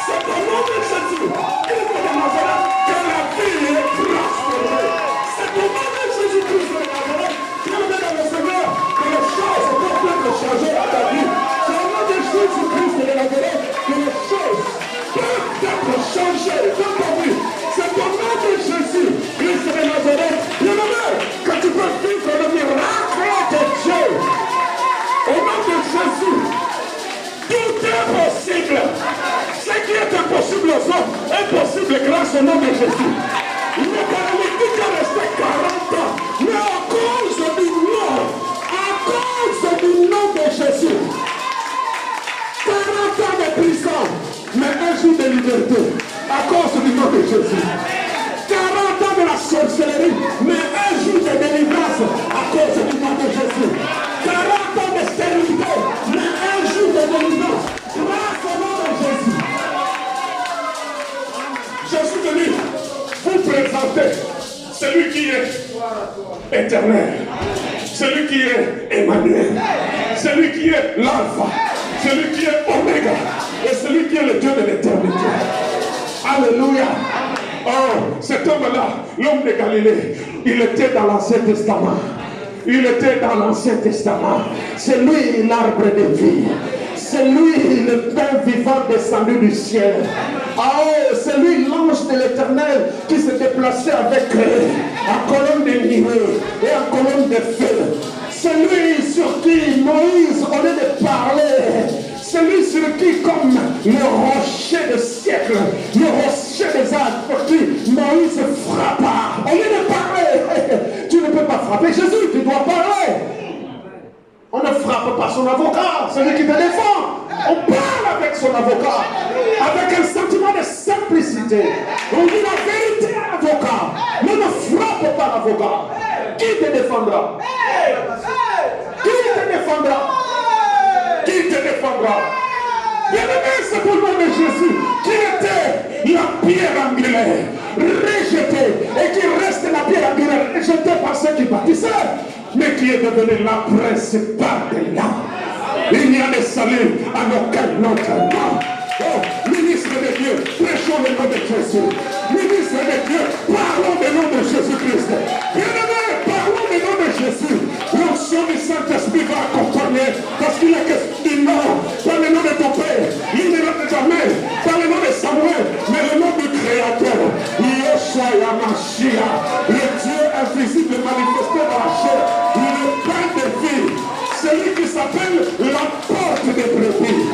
c'est au nom de Jésus, Christ de Nazareth, que la vie est prospérée. C'est au nom de Jésus-Christ de Nazareth que le Seigneur, que les choses peuvent être changées à ta vie. C'est au nom de Jésus-Christ de Nazareth que les choses peuvent être changées dans ta vie. C'est au nom de Jésus, Christ de Nazareth, que tu peux vivre le miracle de Dieu. Au nom de Jésus, tout est possible. Ce qui est impossible aux hommes est possible grâce au nom de Jésus. Le paralytique est resté 40 ans, mais à cause du nom de Jésus, 40 ans de prison, mais un jour de liberté, à cause du nom de Jésus. 40 ans de la sorcellerie, mais un jour de délivrance, à cause du nom de Jésus. 40 ans de stérilité, mais un jour de délivrance, grâce au nom de Jésus. Je suis venu vous présenter celui qui est éternel, celui qui est Emmanuel, celui qui est l'alpha, celui qui est Oméga, et celui qui est le Dieu de l'éternité. Alléluia. Oh, cet homme-là, l'homme de Galilée, il était dans l'Ancien Testament. Il était dans l'Ancien Testament. C'est lui l'arbre de vie. C'est lui le pain vivant descendu du ciel. Oh, c'est lui l'ange de l'Éternel qui se déplaçait avec en colonne de nuée et en colonne de feu. C'est lui sur qui Moïse, au lieu de parler, c'est lui sur qui, comme le rocher de siècle, le rocher des âges, pour qui Moïse frappa. Au lieu de parler, tu ne peux pas frapper Jésus, tu dois parler. On ne frappe pas son avocat, celui qui te défend. On parle avec son avocat, avec un sentiment de simplicité. On dit la vérité à l'avocat, mais ne frappe pas l'avocat. Qui te défendra? Qui te défendra? Qui te défendra? Bien-aimé, c'est pour le nom de Jésus qui était la pierre angulaire, rejetée, et qui reste la pierre angulaire, rejetée par ceux qui bâtissaient, mais qui est devenue la principale des lames. Il n'y a de salut à aucun autre nom. Oh, ministre de Dieu, prêchons le nom de Jésus. Ministre de Dieu, parlons du nom de Jésus-Christ. Bien-aimé, parlons du nom de Jésus. L'onction du Saint-Esprit va accompagner, parce qu'il y a que du nom, pas le nom de ton Père, il ne l'a jamais, pas le nom de Samuel, mais le nom du Créateur. Yeshua Yamashia, le Dieu invisible manifesté dans la chair, le pain de vie, celui qui s'appelle la porte des brebis.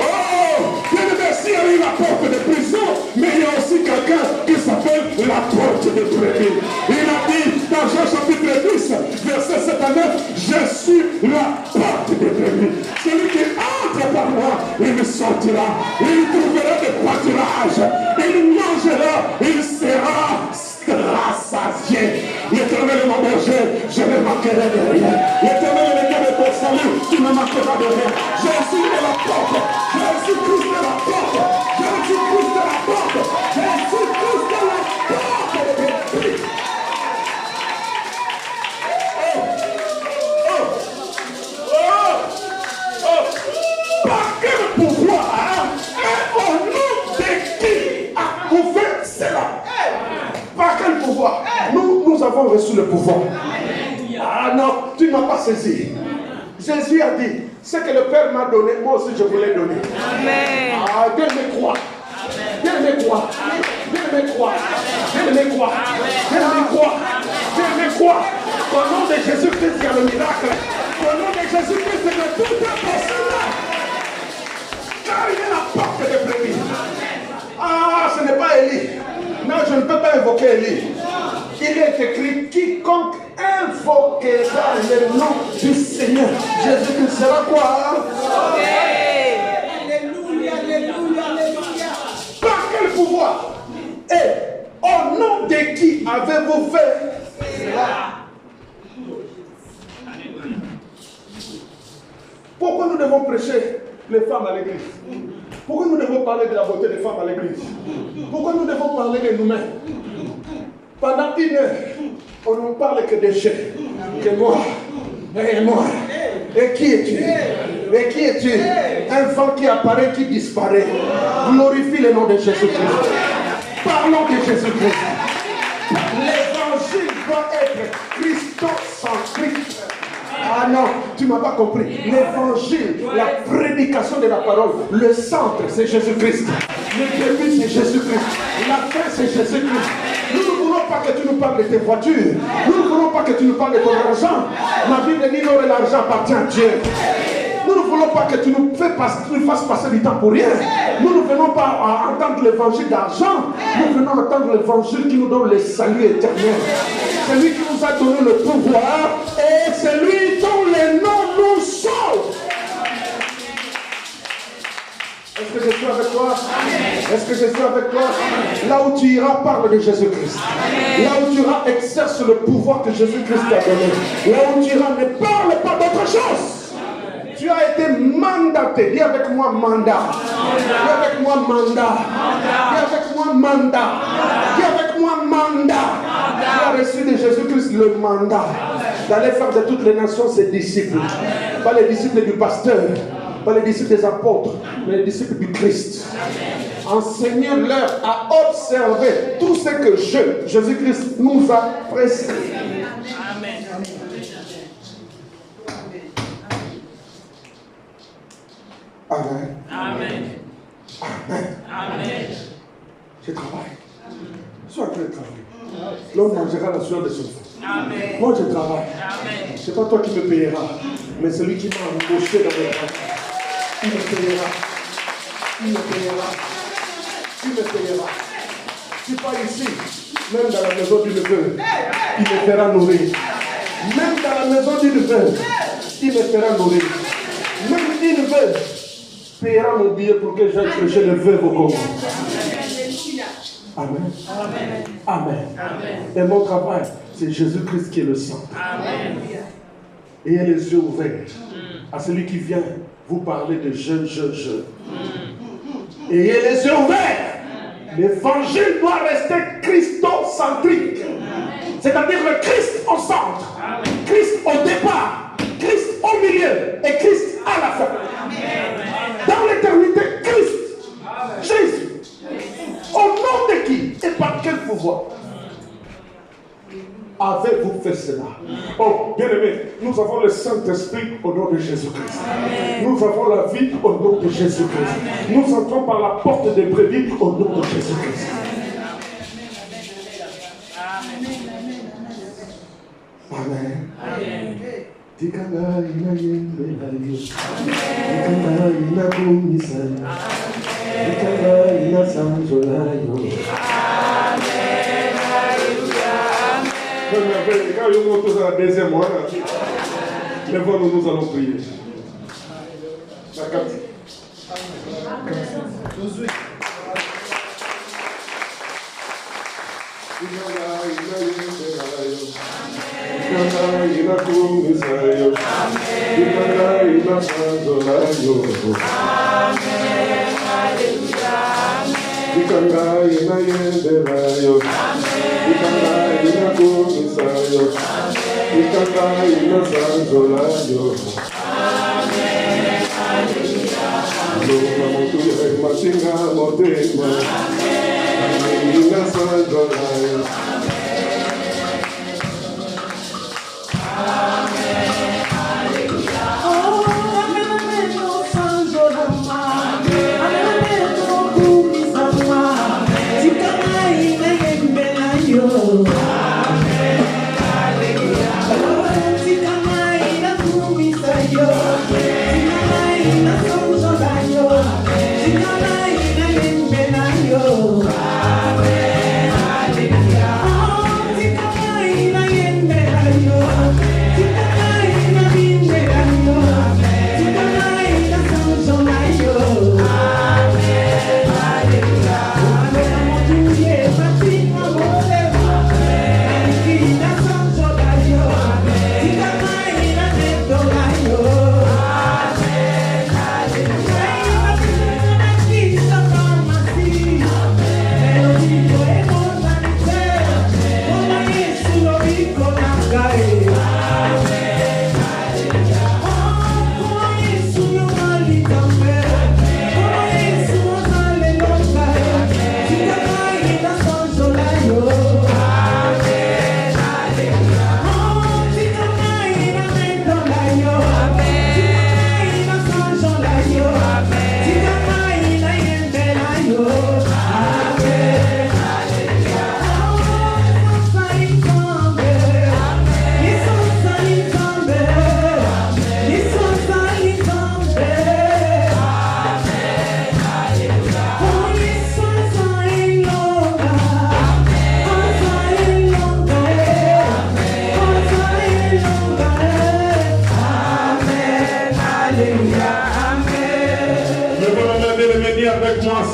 Oh, bien aimé, s'il y a eu la porte de prison, mais il y a aussi quelqu'un qui s'appelle la porte des brebis. Il a dit dans Jean chapitre 10, verset 7 à 9, je suis la porte des brebis. Celui qui entre par moi, il sortira, il trouvera des pâturages, il mangera, il sera rassasié. L'Éternel L'Éternel est mon berger, je ne manquerai de rien. L'Éternel est le Dieu de ton salut, tu ne manqueras de rien. Jésus est la porte, Jésus-Christ est la porte, Jésus-Christ est la porte, Jésus-Christ est la porte. Par quel pouvoir et au nom de qui a ouvert cela? Par quel pouvoir? Nous avons reçu le pouvoir. Ah non, tu ne m'as pas saisi. Jésus a dit, ce que le Père m'a donné, moi aussi je vous l'ai donné. Amen. Ah, Dieu me croit. Dieu me croit. Dieu me croit. Dieu me croit. Dieu me croit. Dieu me croit. Au nom de Jésus-Christ, il y a le miracle. Au nom de Jésus-Christ, c'est que tout est possible. Car il est la porte de brebis. Ah, ce n'est pas Élie. Non, je ne peux pas invoquer Élie. Il est écrit, quiconque invoquera le nom du Seigneur, Jésus-Christ sera quoi? Alléluia, alléluia, alléluia. Par quel pouvoir? Et au nom de qui avez-vous fait cela? Pourquoi nous devons prêcher les femmes à l'église? Pourquoi nous devons parler de la beauté des femmes à l'église? Pourquoi nous devons parler de nous-mêmes? Pendant une heure, on ne parle que des chefs, que moi, et moi. Et qui es-tu? Et qui es-tu? Un vent qui apparaît, qui disparaît. Glorifie le nom de Jésus-Christ. Parlons de Jésus-Christ. L'évangile doit être christocentrique. Ah non, tu ne m'as pas compris. L'évangile, la prédication de la parole, le centre, c'est Jésus-Christ. Le début, c'est Jésus-Christ. La fin, c'est Jésus-Christ. Nous ne voulons pas que tu nous parles de tes voitures. Nous ne voulons pas que tu nous parles de ton argent. Ma Bible dit que l'argent appartient à Dieu. Nous ne voulons pas que tu nous fasses passer du temps pour rien. Nous ne venons pas à entendre l'évangile d'argent. Nous venons entendre l'évangile qui nous donne le salut éternel. C'est lui qui nous a donné le pouvoir et c'est lui dont les noms nous sauvent. Est-ce que je suis avec toi? Est-ce que je suis avec toi? Là où tu iras, parle de Jésus-Christ. Là où tu iras, exerce le pouvoir que Jésus-Christ t'a donné. Là où tu iras, ne parle pas d'autre chose. Tu as été mandaté. Dis avec moi mandat. Dis avec moi mandat. Dis avec moi mandat. Dis avec moi mandat. Tu as reçu de Jésus-Christ le mandat d'aller faire de toutes les nations ses disciples. Pas les disciples du pasteur, pas les disciples des apôtres, mais les disciples du Christ. Enseignez-leur à observer tout ce que Jésus-Christ nous a prescrit. Amen. Amen. Amen. Amen. Amen. Je travaille. Sois en train de travailler. L'homme mangera la sueur de son front. Amen. Moi, je travaille. Amen. Ce n'est pas toi qui me payeras, mais celui qui m'a embauché dans le travail. Il me payera. Il me payera. Il me payera. Tu pars ici, même dans la maison du neveu, il me fera nourrir. Même dans la maison du neveu, il me fera nourrir. Même une veuve payera mon billet pour que j'aille prêcher le veuve au Congo. Amen. Amen. Amen. Amen. Et mon travail, c'est Jésus-Christ qui est le centre. Amen. Ayez les yeux ouverts à celui qui vient vous parler de jeûne. Ayez les yeux ouverts. L'évangile doit rester christocentrique. C'est-à-dire le Christ au centre, Christ au départ, Christ au milieu et Christ à la fin. Dans l'éternité, Christ, Jésus. Au nom de qui et par quel pouvoir avez-vous fait cela? Oh, bien-aimés, nous avons le Saint-Esprit au nom de Jésus-Christ. Nous avons la vie au nom de Jésus-Christ. Nous entrons par la porte des brebis au nom de Jésus-Christ. Amen. Amen. Tikanga ina yembe haliyo. Tikanga ina kumisa. Tikanga ina sanjolayo. Quand nous montons à la deuxième mois, nous allons prier. La 4. 18.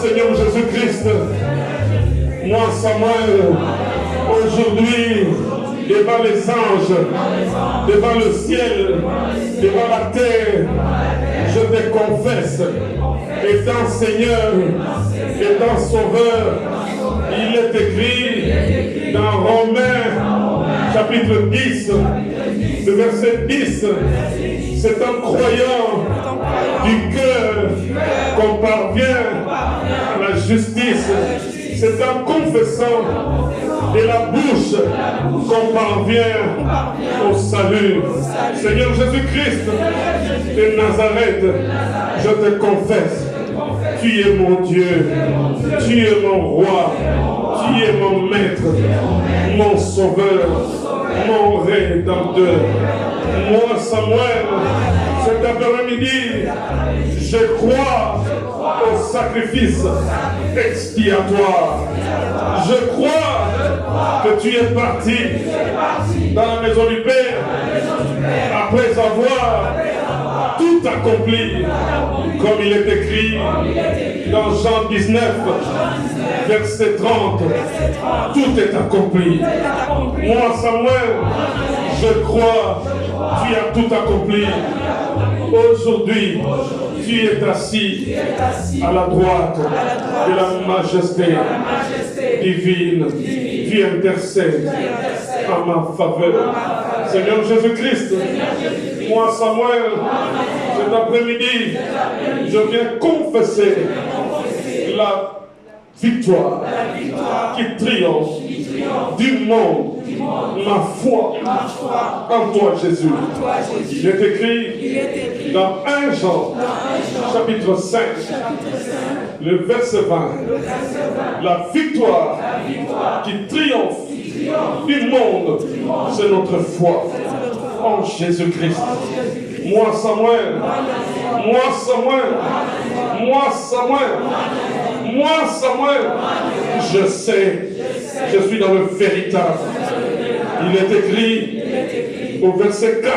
Seigneur Jésus-Christ, moi Samuel, aujourd'hui, devant les anges, devant le ciel, devant la terre, je te confesse, étant Seigneur, étant Sauveur, il est écrit dans Romains, chapitre 10, le verset 10, c'est en croyant du cœur qu'on parvient à la justice. C'est en confessant de la bouche qu'on parvient au salut. Seigneur Jésus-Christ de Nazareth, je te confesse, tu es mon Dieu, tu es mon roi, tu es mon maître, mon sauveur, mon rédempteur. Moi, Samuel, cet après-midi, je crois au sacrifice expiatoire. Je crois que tu es parti dans la maison du Père après avoir tout accompli, comme il est écrit dans Jean 19, verset 30. Tout est accompli. Moi, Samuel, je crois, tu as tout accompli. Aujourd'hui, tu es assis à la droite de la majesté divine. Tu intercèdes en ma faveur. Seigneur Jésus-Christ, moi Samuel, cet après-midi, je viens confesser la victoire qui triomphe du monde, ma foi en toi Jésus. Il est écrit dans 1 Jean, chapitre 5, le verset 20, la victoire qui triomphe du monde, c'est notre foi en Jésus-Christ. Moi Samuel, moi Samuel, moi Samuel, moi Samuel, je sais, je suis dans le véritable. Il est écrit au verset 4,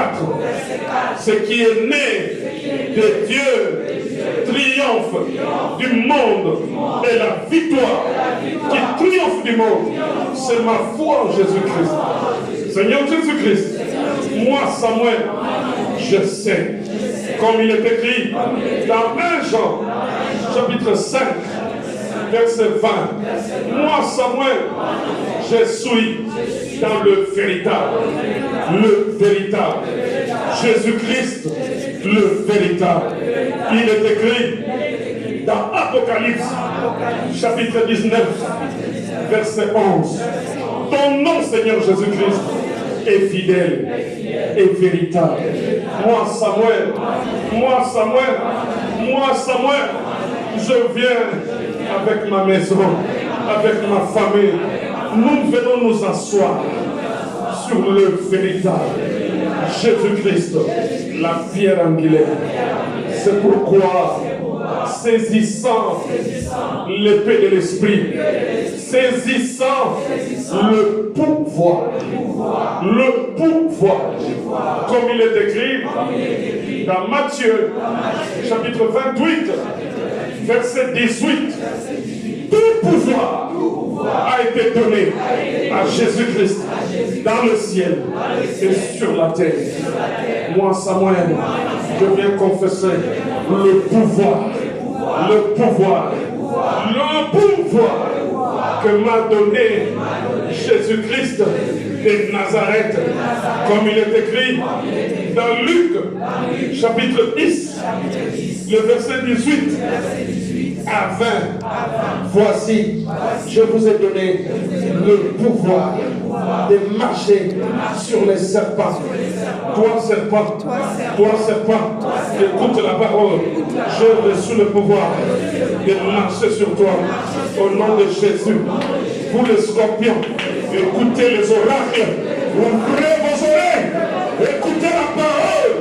ce qui est né de Dieu triomphe du monde et la victoire qui triomphe du monde. C'est ma foi en Jésus-Christ. Seigneur Jésus-Christ, moi Samuel, je sais, comme il est écrit dans 1 Jean, chapitre 5, verset 20. Moi Samuel, je suis dans le véritable Jésus-Christ, le véritable. Il est écrit dans Apocalypse, chapitre 19, verset 11. Ton nom, Seigneur Jésus-Christ, est fidèle et véritable. Moi Samuel, je viens avec ma maison, avec ma famille. Nous venons nous asseoir sur le véritable Jésus-Christ, la pierre angulaire. C'est pourquoi, saisissant l'épée de l'esprit, saisissant le pouvoir, comme il est écrit dans Matthieu, chapitre 28, verset 18. Tout pouvoir a été donné à Jésus-Christ dans le ciel et sur la terre. Moi, Samuel, je viens confesser le pouvoir que m'a donné Jésus-Christ de Nazareth, comme il est écrit dans Luc, chapitre 10, le verset 18 à 20. Voici, je vous ai donné le pouvoir de marcher sur les serpents. Toi, serpent, écoute la parole. J'ai reçu le pouvoir de marcher sur toi. Au nom de Jésus, vous les scorpions, écoutez les oracles, ouvrez vos oreilles, écoutez la parole.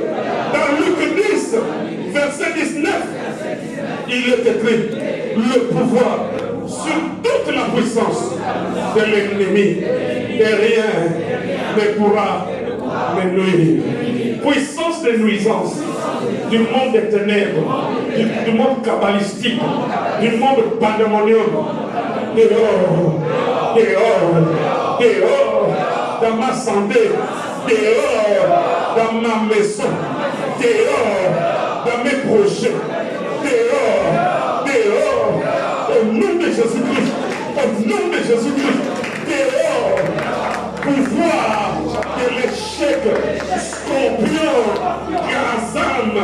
Dans Luc 10, verset 19, il est écrit le pouvoir sur toute la puissance de l'ennemi et rien ne pourra me nuire. Puissance de nuisance du monde des ténèbres, du monde kabbalistique, du monde pandémonium. Dehors, dans ma santé, dehors, dans ma maison, dehors, dans mes projets, dehors, au nom de Jésus-Christ, dehors, pouvoir de l'échec, scorpion, gazam,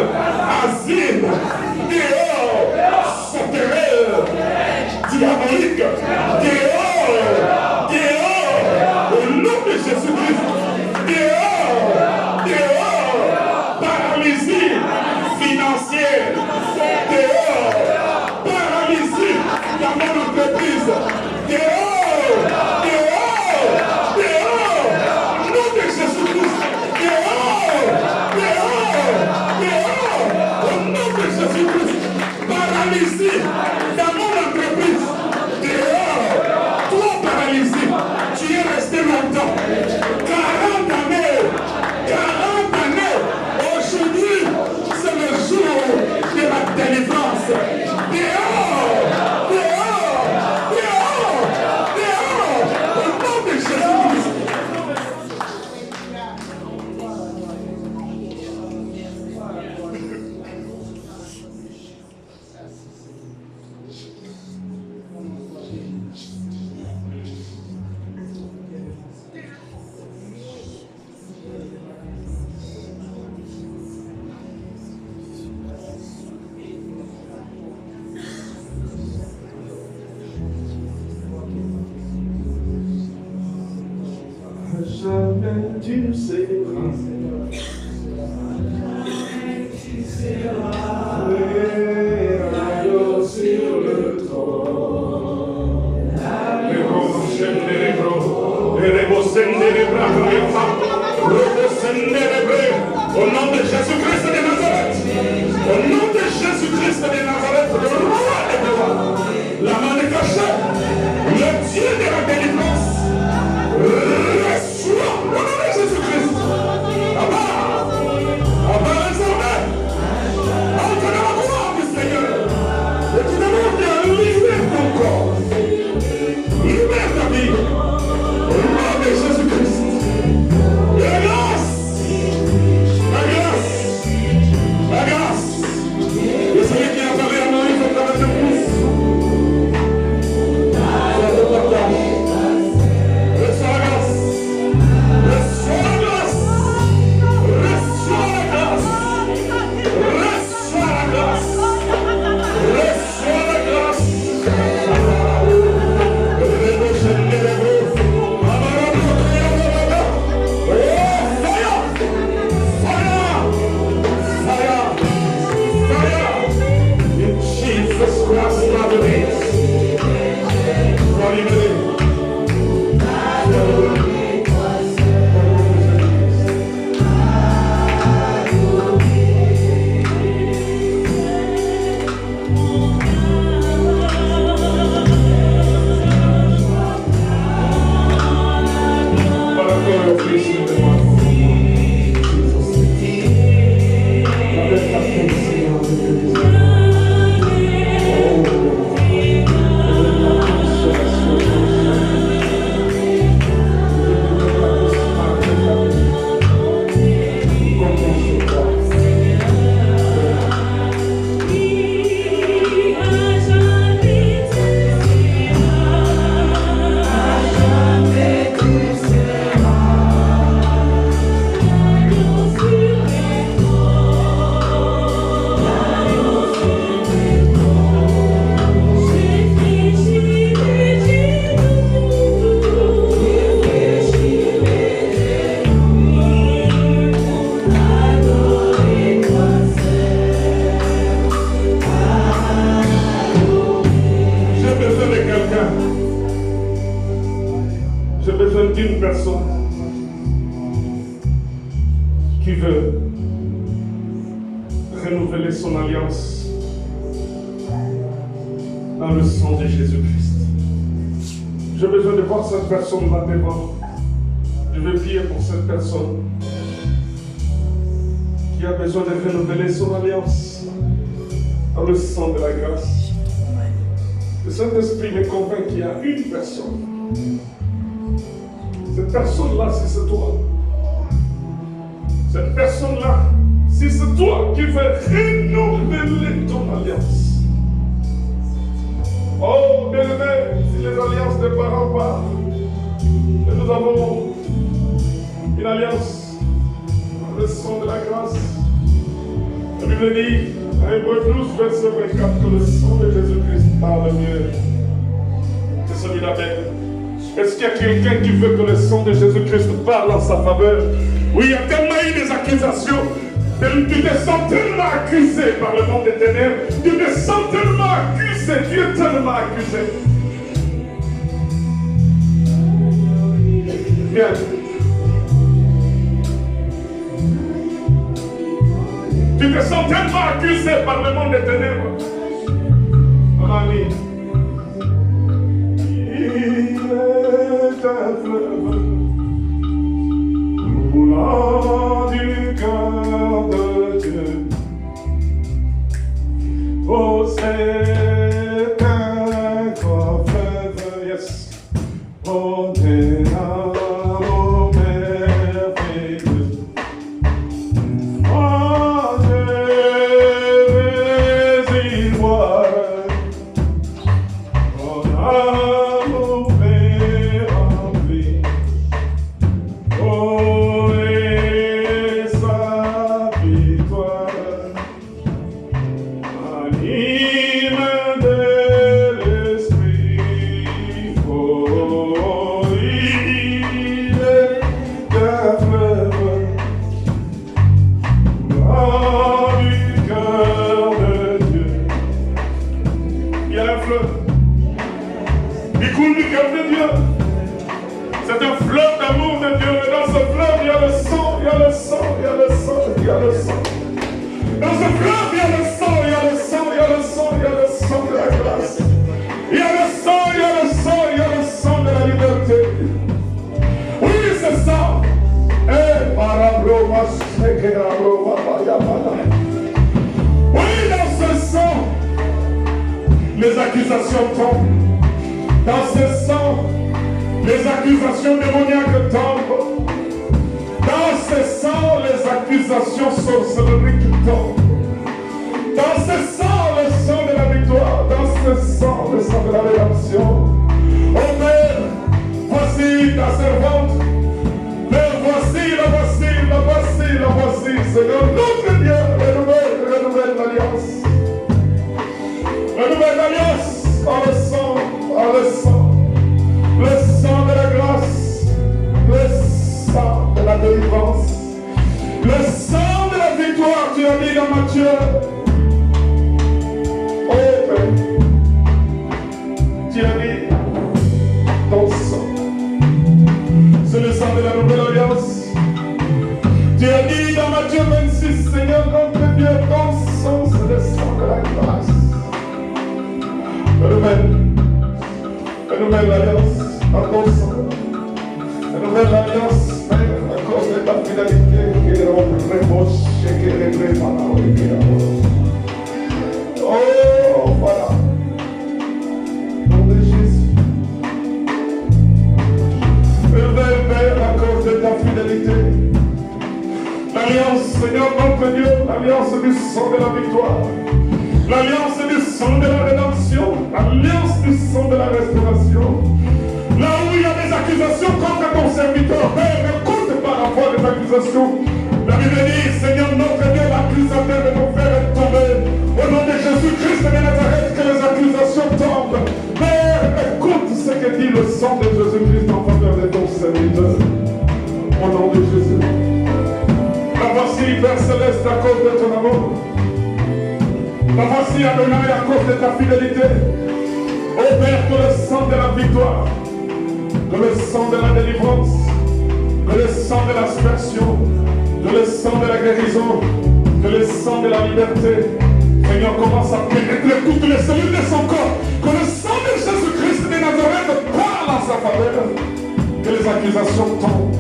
asile, dehors, sauterelle, diabolique, dehors, au nom de Jésus-Christ, dehors, paralysie financière, dehors, paralysie dans mon entreprise, dehors, au nom de Jésus-Christ, au nom de Jésus-Christ, paralysie dans mon entreprise, dehors, toi paralysé, tu es resté longtemps, 40 années, aujourd'hui, c'est le jour de la délivrance, dehors, au nom de Jésus-Christ. Jamais tu seras, royaume sur le trône. Au nom de Jésus-Christ de Nazareth, au nom de Jésus-Christ de Nazareth, le roi des rois, la main est cachée, le Dieu de la délivrance, reçois au nom de Jésus-Christ. Abba, désormais, entre dans la gloire du Seigneur. qui veut renouveler son alliance dans le sang de Jésus-Christ. J'ai besoin de voir cette personne-là devant. Je veux prier pour cette personne qui a besoin de renouveler son alliance dans le sang de la grâce. Le Saint-Esprit me convainc qu'il y a une personne. Cette personne-là, si c'est toi. Cette personne-là, si c'est toi qui veux renouveler ton alliance. Oh, bien-aimé, si les alliances des parents partent, et nous avons une alliance dans le sang de la grâce. La Bible dit, en Hébreux 12, verset 24, que le sang de Jésus-Christ parle mieux que celui d'Abel. Est-ce qu'il y a quelqu'un qui veut que le sang de Jésus-Christ parle en sa faveur? Oui, il y a tellement eu des accusations. Tu te sens tellement accusé par le monde des ténèbres. Tu te sens tellement accusé. Tu es tellement accusé. Bien. Tu te sens tellement accusé par le monde des ténèbres. Mon ami. Il est un fleuve roulant du cœur de Dieu. Oh, c'est un grand fleuve, yes. Oh, des amours merveilleux. Oh, je vais y voir. Oh, amour rempli. Oh, et sa victoire anime de l'esprit. Oh, il est un fleuve dans du cœur de Dieu. Il y a un fleuve. Il coule du cœur de Dieu. C'est un fleuve d'amour de Dieu. Et dans ce fleuve, il y a le sang, il y a le sang, il y a le sang, il y a le sang. Dans ce fleuve, il y a le sang, il y a le sang, il y a le sang, il y a le sang de la grâce. Il y a le sang, il y a le sang, il y a le sang de la liberté. Oui, c'est ça. Eh, parabroma, shekerabroma, bayamana. Oui, dans ce sang, les accusations tombent. Dans ce sang, les accusations démoniaques tombent. Dans ce sang, les accusations sorcelleries tombent. Dans ce sang, le sang de la victoire. Dans ce sang, le sang de la rédemption. Oh Père, voici ta servante. Père, voici, la voici, la voici, la voici. Seigneur, notre Dieu, renouvelle l'alliance. Renouvelle l'alliance par le sang, par le sang. Le sang de la grâce, le sang de la délivrance, le sang de la victoire, tu as dit dans Matthieu. Oh Père, tu as dit ton sang, c'est le sang de la nouvelle alliance. Tu as dit dans Matthieu 26, Seigneur notre Dieu, ton sang, c'est le sang de la grâce. Renouvelle l'alliance en ton sang. Renouvelle l'alliance, Père, à cause de ta fidélité, qui est remoche et qui est réglée. Oh, voilà. Nom de Jésus. Renouvelle, Père, à cause de ta fidélité. L'alliance, Seigneur, notre Dieu, l'alliance du sang de la victoire. L'alliance du sang de la rédemption, l'alliance du sang de la restauration. Là où il y a des accusations contre ton serviteur, Père, écoute par la voix des accusations. La Bible dit, Seigneur notre Dieu, l'accusateur de nos frères est tombé. Au nom de Jésus-Christ de Nazareth, que les accusations tombent. Père, écoute ce que dit le sang de Jésus-Christ en faveur de ton serviteur. Au nom de Jésus. La voici, Père Céleste, à cause de ton amour. La voici, Adonai, à cause de ta fidélité. Ô Père, que le sang de la victoire, que le sang de la délivrance, que le sang de l'aspersion, que le sang sang de la guérison, que le sang de la liberté, Seigneur, commence à pénétrer toutes les cellules de son corps. Que le sang de Jésus-Christ de Nazareth parle en sa faveur. Que les accusations tombent.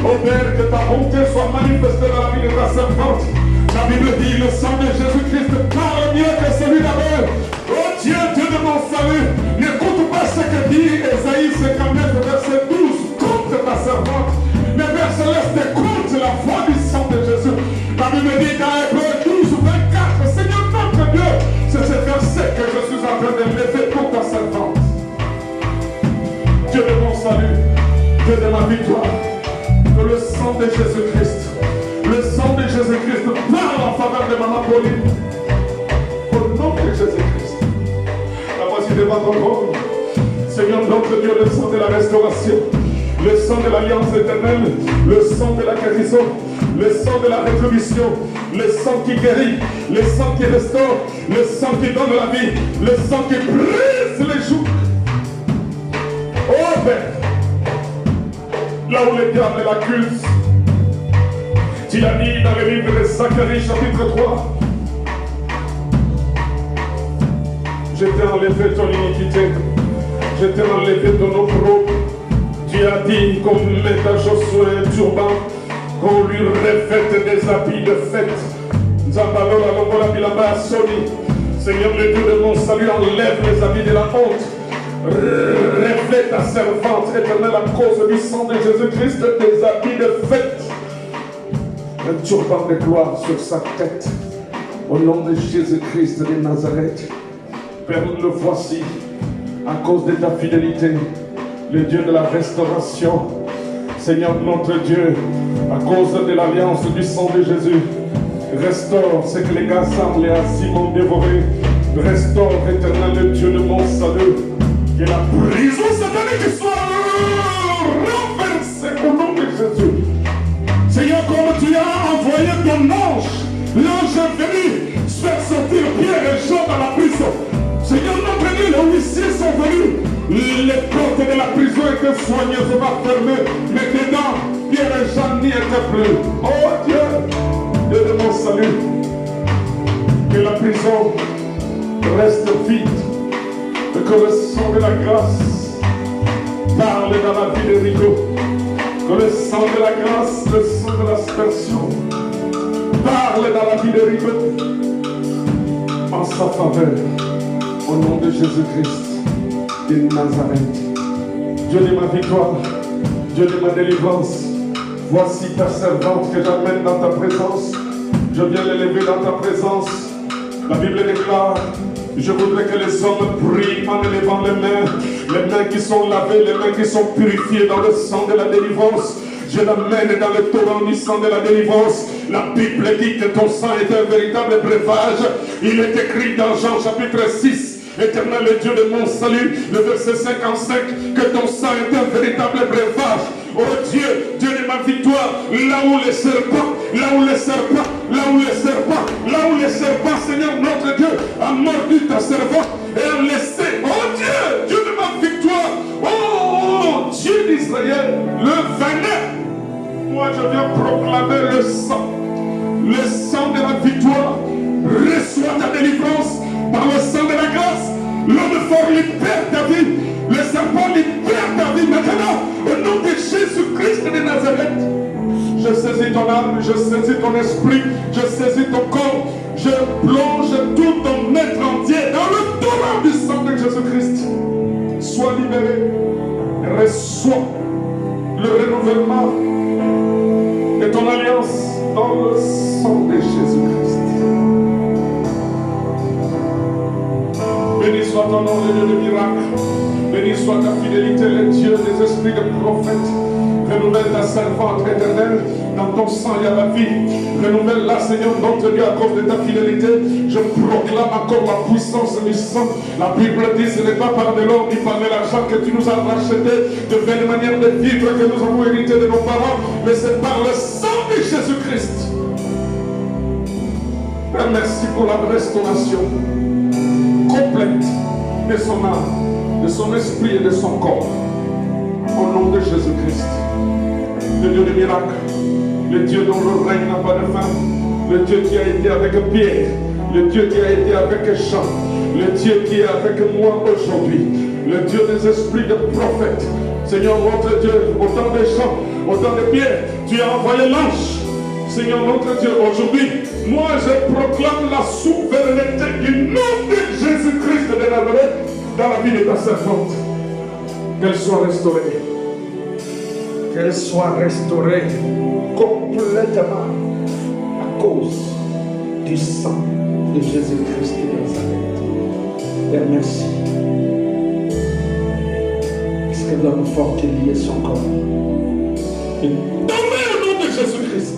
Oh Père, que ta bonté soit manifestée dans la vie de ta servante. La Bible dit, le sang de Jésus-Christ parle mieux que celui d'Abel. Oh Dieu, Dieu de mon salut, n'écoute pas ce que dit Ésaïe 59, verset 12, contre ta servante. Mais Père Céleste, écoute la voix du sang de Jésus. La Bible dit dans Hébreu 12, 24, Seigneur notre Dieu, c'est ce verset que je suis en train de lever pour ta servante. Dieu de mon salut, Dieu de ma victoire, que le sang de Jésus-Christ, le sang de Jésus-Christ parle en faveur de Maman Pauline. Au nom de Jésus-Christ. La voici devant ton trône. Seigneur notre Dieu, le sang de la restauration, le sang de l'alliance éternelle, le sang de la guérison, le sang de la rétribution, le sang qui guérit, le sang qui restaure, le sang qui donne la vie, le sang qui brise les joues. Oh Père, là où le diable l'accuse, tu as dit dans le livre de Zacharie chapitre 3, je t'ai enlevé ton iniquité, je t'ai enlevé ton opprobre. Tu as dit qu'on mette à Josué un turban, qu'on lui revête des habits de fête. Zambalola Longola Bilamba Soni. Seigneur le Dieu de mon salut, enlève les habits de la honte. Reflète ta servante éternelle à cause du sang de Jésus-Christ, des habits de fête. Un turban de gloire sur sa tête. Au nom de Jésus-Christ de Nazareth. Père, le voici à cause de ta fidélité. Le Dieu de la restauration, Seigneur notre Dieu, à cause de l'alliance du sang de Jésus, restaure ce que les gars semblent à Simon dévoré. Restaure, éternel le Dieu de mon salut, que la prison satanique soit renversée au nom de Jésus. Seigneur, comme tu as envoyé ton ange, l'ange est venu faire sortir Pierre et Jean dans la prison. Seigneur notre Dieu, les huissiers sont venus. Les portes de la prison étaient soigneusement fermées, mais dedans, Pierre et Jean n'y étaient plus. Oh Dieu, Dieu de mon salut, que la prison reste vide, et que le sang de la grâce parle dans la vie de Rico, que le sang de la grâce, le sang de l'aspersion parle dans la vie de Rico, en sa faveur, au nom de Jésus-Christ de Nazareth. Dieu de ma victoire, Dieu de ma délivrance, voici ta servante que j'amène dans ta présence. Je viens l'élever dans ta présence. La Bible déclare, je voudrais que les hommes prient en élevant les mains qui sont lavées, les mains qui sont purifiées dans le sang de la délivrance. Je l'amène dans le torrent du sang de la délivrance. La Bible dit que ton sang est un véritable breuvage. Il est écrit dans Jean chapitre 6. Éternel le Dieu de mon salut, le verset 55, que ton sang est un véritable breuvage. Oh Dieu, Dieu de ma victoire, là où les serpents, Seigneur notre Dieu, a mordu ta servante et a laissé, oh Dieu, Dieu de ma victoire, oh Dieu d'Israël, le venin. Moi je viens proclamer le sang de la victoire. Reçois ta délivrance par le sang de la grâce. L'homme fort libère ta vie. Le serpent libère ta vie maintenant. Au nom de Jésus-Christ de Nazareth. Je saisis ton âme, je saisis ton esprit, je saisis ton corps. Je plonge tout ton être entier dans le torrent du sang de Jésus-Christ. Sois libéré. Reçois le renouvellement de ton alliance dans le sang de Jésus-Christ. Béni soit ton nom, le Dieu de miracles. Béni soit ta fidélité, le Dieu des esprits de prophètes. Renouvelle ta servante éternelle. Dans ton sang, il y a la vie. Renouvelle-la, Seigneur, notre Dieu, à cause de ta fidélité. Je proclame encore la puissance du sang. La Bible dit, ce n'est pas par de l'or ni par de l'argent que tu nous as racheté de belle manière de vivre que nous avons hérité de nos parents, mais c'est par le sang de Jésus-Christ. Père, merci pour la restauration complète de son âme, de son esprit et de son corps. Au nom de Jésus-Christ. le Dieu des miracles, le Dieu dont le règne n'a pas de fin, le Dieu qui a été avec Pierre, le Dieu qui a été avec Jean, le Dieu qui est avec moi aujourd'hui, le Dieu des esprits de prophètes. Seigneur notre Dieu, autant de Jean, autant de Pierre, tu as envoyé l'ange. Seigneur notre Dieu, aujourd'hui, moi je proclame la souveraineté du nom de Jésus-Christ de Nazareth dans la vie de ta servante. Qu'elle soit restaurée. Qu'elle soit restaurée complètement à cause du sang de Jésus-Christ de Nazareth. Père, merci. Parce que l'homme fort est lié son corps. Et tombez au nom de Jésus-Christ.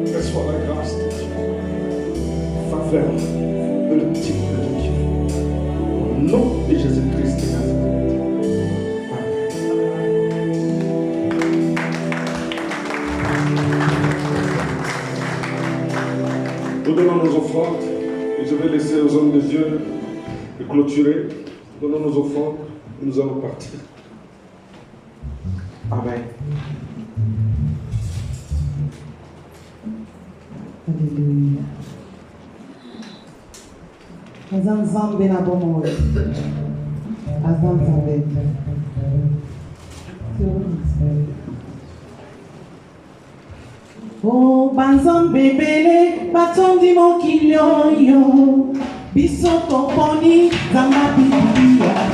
Quelle soit la grâce de Dieu, faveur ultime de Dieu, au nom de Jésus-Christ de Nazareth. Nous donnons nos offrandes et je vais laisser aux hommes de Dieu de clôturer. Nous donnons nos offrandes et nous allons partir. Amen. Alléluia. Azam na bomo. Azam zambe. Oh, banzam bebele, baton di mo kilyo yo. Biso toponi, zama bibiya.